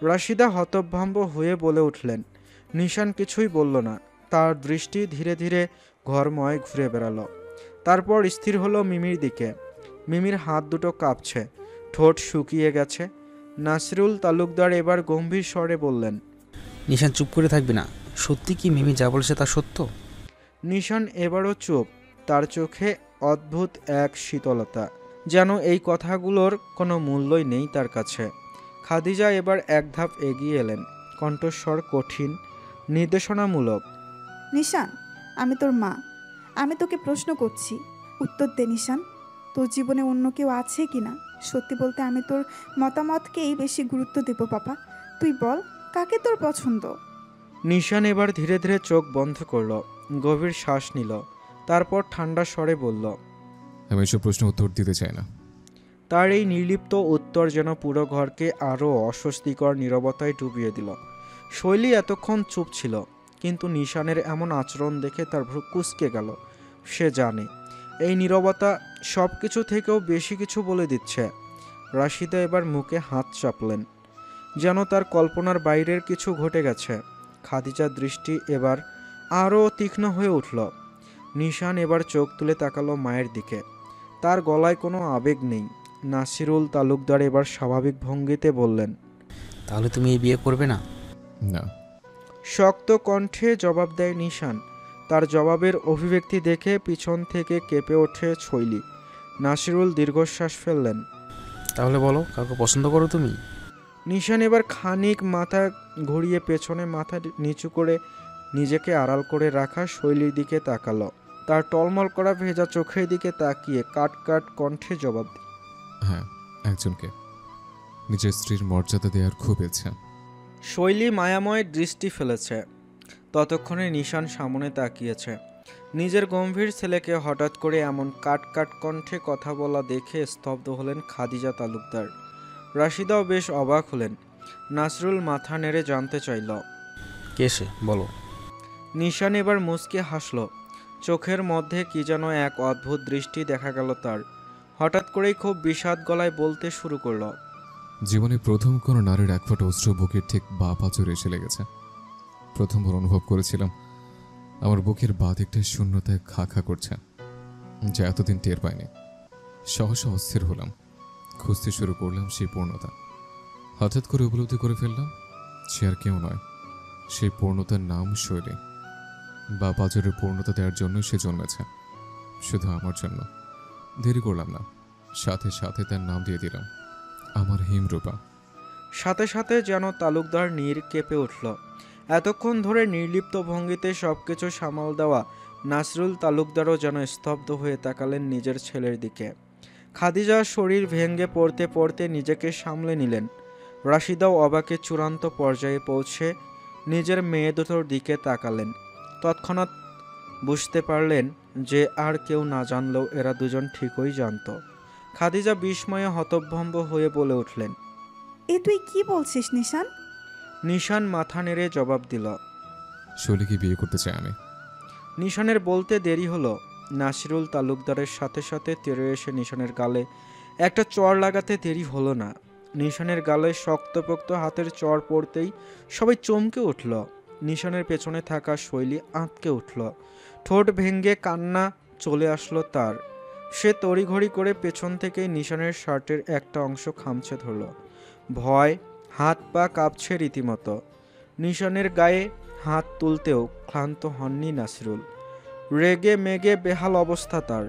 রাশিদা হতভম্ব হয়ে বলে উঠলেন। নিশান কিছুই বলল না। তার দৃষ্টি ধীরে ধীরে ঘরময় ঘুরে বেড়ালো। তারপর স্থির হলো মিমির দিকে। মিমির হাত দুটো কাঁপছে, ঠোঁট শুকিয়ে গেছে। নাসিরুল তালুকদার এবার গম্ভীর স্বরে বললেন, নিশান চুপ করে থাকবি না? সত্যি কি মিমি যা বলছে তা সত্য? নিশান এবারও চুপ। তার চোখে অদ্ভুত এক শীতলতা, যেন এই কথাগুলোর কোনো মূল্যই নেই তার কাছে। খাদিজা এবার এক ধাপ এগিয়ে এলেন, কণ্ঠস্বর কঠিন, নির্দেশনামূলক। নিশান, আমি তোর মা। আমি তোকে প্রশ্ন করছি, উত্তর দে নিশান। তোর জীবনে অন্য কেউ আছে কি না? সত্যি বলতে আমি তোর মতামতকেই বেশি গুরুত্ব দেব বাবা। তুই বল, কাকে তোর পছন্দ? নিশান এবার ধীরে ধীরে চোখ বন্ধ করল, গভীর শ্বাস নিল, তারপর ঠান্ডা স্বরে বলল, আমি এসব প্রশ্ন উত্তর দিতে চাই না। তার এই নির্লিপ্ত উত্তর যেন পুরো ঘরকে আরও অস্বস্তিকর নীরবতায় ডুবিয়ে দিল। শৈলী এতক্ষণ চুপ ছিল, কিন্তু নিশানের এমন আচরণ দেখে তার ভ্রু কুঁচকে গেল। সে জানে এই নীরবতা সব কিছু থেকেও বেশি কিছু বলে দিচ্ছে। রাশিদা এবার মুখে হাত চাপলেন, যেন তার কল্পনার বাইরের কিছু ঘটে গেছে। খাদিজার দৃষ্টি এবার আরও তীক্ষ্ণ হয়ে উঠল। নিশান এবার চোখ তুলে তাকালো মায়ের দিকে। তার গলায় কোনো আবেগ নেই। নাসিরুল তালুকদার এবার স্বাভাবিক ভঙ্গিতে বললেন, তাহলে তুমি এই বিয়ে করবে না? না। শক্ত কণ্ঠে জবাব দেয় নিশান। তার জবাবের অভিব্যক্তি দেখে পিছন থেকে কেঁপে ওঠে শৈলী। নাসিরুল দীর্ঘশ্বাস ফেললেন। তাহলে বলো, কাউকে পছন্দ করো তুমি? নিশান এবার খানিক মাথা ঘুরিয়ে পেছনে মাথা নিচু করে নিজেকে আড়াল করে রাখা শৈলীর দিকে তাকালো। তার টলমল করা ভেজা চোখের দিকে তাকিয়ে কাট কাট কণ্ঠে জবাব দিল, হ্যাঁ, একজনকে। নিজের স্ত্রীর মর্যাদা দেওয়ার খুব ইচ্ছা। শৈলী মায়াময় দৃষ্টি ফেলেছে। ততক্ষণে নিশান সামনে তাকিয়েছে। নিজের গম্ভীর ছেলেকে হঠাৎ করে এমন কাট কাট কণ্ঠে কথা বলা দেখে স্তব্ধ হলেন খাদিজা তালুকদার। রাশিদাও বেশ অবাক হলেন। নাসরুল মাথা নেড়ে জানতে চাইল, কে সে, বলো। নিশান এবার মুচকে হাসল। চোখের মধ্যে কি যেন এক অদ্ভুত দৃষ্টি দেখা গেল তার। হঠাৎ করেই খুব বিষাদ গলায় বলতে শুরু করলো, জীবনে প্রথম কোনো নারীর এক ফোঁটা অশ্রু বুকের ঠিক বা পাঁচরে এসে লেগেছে। প্রথমবার অনুভব করেছিলাম আমার বুকের বা দিকটা শূন্যতায় খা খা করছে, যা এতদিন টের পাইনি। সহসা অস্থির হলাম, খুঁজতে শুরু করলাম সেই পূর্ণতা। হঠাৎ করে উপলব্ধি করে ফেললাম সে আর কেউ নয়, সেই পূর্ণতার নাম শৈলী। বা পাঁচরের পূর্ণতা দেওয়ার জন্য সে জন্মেছে, শুধু আমার জন্য। দেরি করলাম না, সাথে সাথে তার নাম দিয়ে দিলাম আমার হিমরূপা। সাথে সাথে যেন তালুকদার নীর কেঁপে উঠল। এতক্ষণ ধরে নির্লিপ্ত ভঙ্গিতে সবকিছু সামাল দেওয়া নাসরুল তালুকদারও যেন স্তব্ধ হয়ে তাকালেন নিজের ছেলের দিকে। খাদিজার শরীর ভেঙে পড়তে পড়তে নিজেকে সামলে নিলেন। রাশিদাও অবাকে চূড়ান্ত পর্যায়ে পৌঁছে নিজের মেয়ে দুটোর দিকে তাকালেন। তৎক্ষণাৎ বুঝতে পারলেন যে আর কেউ না জানলেও এরা দুজন ঠিকই জানত। খাদিজা বিস্ময়ে হতভম্ব হয়ে বলে উঠলেন, এ তুই কি বলছিস নিশান? নিশান মাথা নেড়ে জবাব দিল, শৈলীকে বিয়ে করতে চাই আমি। নিশানের বলতে দেরি হলো। নাসিরুল তালুকদারের সাথে সাথে তেড়ে এসে নিশানের গালে একটা চড় লাগাতে দেরি হলো না। নিশানের গালে শক্তপোক্ত হাতের চড় পড়তেই সবাই চমকে উঠল। নিশানের পেছনে থাকা শৈলী আঁতকে উঠল। ঠোঁট ভেঙে কান্না চলে আসলো তার। সে তড়িঘড়ি করে পেছন থেকে নিশানের শার্টের একটা অংশ খামচে ধরল। ভয়, হাত পা কাঁপছে রীতিমতো। নিশানের গায়ে হাত তুলতেও ক্লান্ত হননি নাসিরুল। রেগে মেগে বেহাল অবস্থা তার।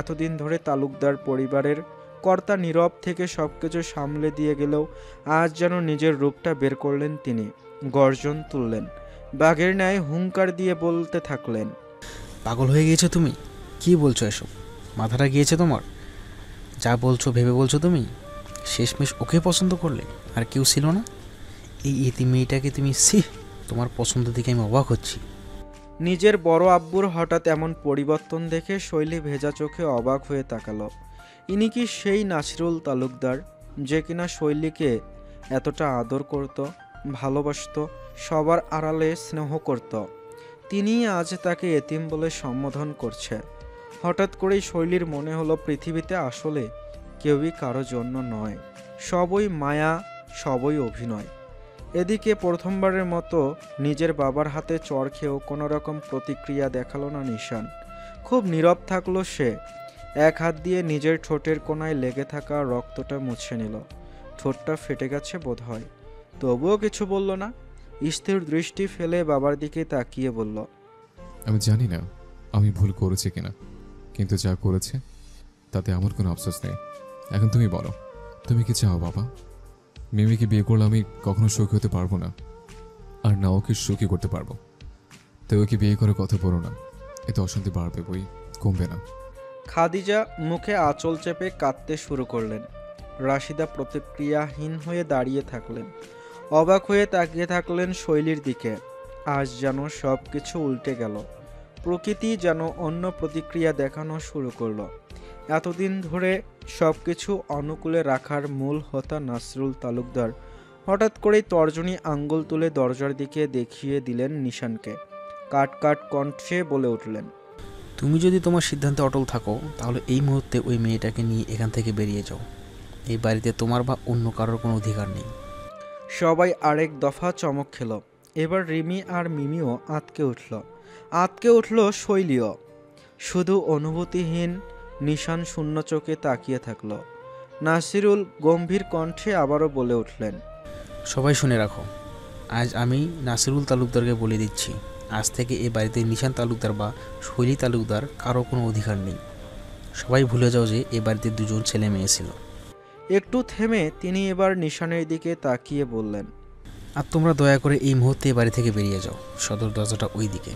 এতদিন ধরে তালুকদার পরিবারের কর্তা নীরব থেকে সবকিছু সামলে দিয়ে গেলেও আজ যেন নিজের রূপটা বের করলেন তিনি। গর্জন তুললেন, বাঘের ন্যায় হুঙ্কার দিয়ে বলতে থাকলেন, পাগল হয়ে গিয়েছো তুমি? কি বলছো এসব? মাথাটা গিয়েছে তোমার? যা বলছো ভেবে বলছো তুমি? শেষমেশ ওকে পছন্দ করলে, আর কেউ ছিল না? এই ইতি মেয়েটাকে তুমি, তোমার পছন্দ দেখে আমি অবাক হচ্ছি। নিজের বড় আব্বুর হঠাৎ এমন পরিবর্তন দেখে শৈলী ভেজা চোখে অবাক হয়ে তাকালো। ইনি কি সেই নাসিরুল তালুকদার যে কিনা শৈলীকে এতটা আদর করত, ভালোবাসত, সবার আড়ালে স্নেহ করত? তিনিই আজ তাকে এতিম বলে সম্বোধন করছে। হঠাৎ করেই শৈলীর মনে হলো পৃথিবীতে আসলে কেউই কারো জন্য নয়, সবই মায়া, সবই অভিনয়। এদিকে প্রথমবারের মতো নিজের বাবার হাতে চড় খেয়েও কোনো রকম প্রতিক্রিয়া দেখালো না নিশান। খুব নীরব থাকলো সে। এক হাত দিয়ে নিজের ঠোঁটের কোণায় লেগে থাকা রক্তটা মুছে নিল। ঠোঁটটা ফেটে গেছে বোধ হয়, তবুও কিছু বলল না। স্থির দৃষ্টি ফেলে বাবার দিকে তাকিয়ে বলল, আমি জানি না আমি ভুল করেছি কিনা, কিন্তু যা করেছে তাতে আমার কোনো আফসোস নেই। এখন তুমি বলো, তুমি কি চাও বাবা? মিমিকে বিয়ে করলে আমি কখনো সুখী হতে পারবো না, আর না ওকে সুখী করতে পারবো। তো ওকে বিয়ে করার কথা বলো না, এতে অশান্তি বাড়বে, বই কমবে না। খাদিজা মুখে আঁচল চেপে কাঁদতে শুরু করলেন। রাশিদা প্রতিক্রিয়াহীন হয়ে দাঁড়িয়ে থাকলেন। অবাক হয়ে তাকিয়ে থাকলেন শৈলীর দিকে। আজ যেন সব কিছু উল্টে গেল। প্রকৃতি যেন অন্য প্রতিক্রিয়া দেখানো শুরু করলো। এতদিন ধরে সব কিছু অনুকূলে রাখার মূল হোতা নাসরুল তালুকদার হঠাৎ করেই তর্জনী আঙ্গুল তুলে দরজার দিকে দেখিয়ে দিলেন নিশানকে। কাট কাট কণ্ঠে বলে উঠলেন, তুমি যদি তোমার সিদ্ধান্তে অটল থাকো তাহলে এই মুহূর্তে ওই মেয়েটাকে নিয়ে এখান থেকে বেরিয়ে যাও। এই বাড়িতে তোমার বা অন্য কারোর কোনো অধিকার নেই। সবাই আরেক দফা চমক খেল। এবার রিমি আর মিমিও আঁতকে উঠল শৈলীও। শুধু অনুভূতিহীন নিশান শূন্য চোখে তাকিয়ে থাকল। নাসিরুল গম্ভীর কণ্ঠে আবারও বলে উঠলেন, সবাই শুনে রাখো, আজ আমি নাসিরুল তালুকদারকে বলে দিচ্ছি, আজ থেকে এই বাড়িতে নিশান তালুকদার বা শৈলী তালুকদার কারো কোনো অধিকার নেই। সবাই ভুলে যাও যে এ বাড়িতে দুজন ছেলে মেয়ে ছিল। একটু থেমে তিনি এবার নিশানের দিকে তাকিয়ে বললেন, আর তোমরা দয়া করে এই মুহূর্তে এ বাড়ি থেকে বেরিয়ে যাও। সদর দরজাটা ওই দিকে।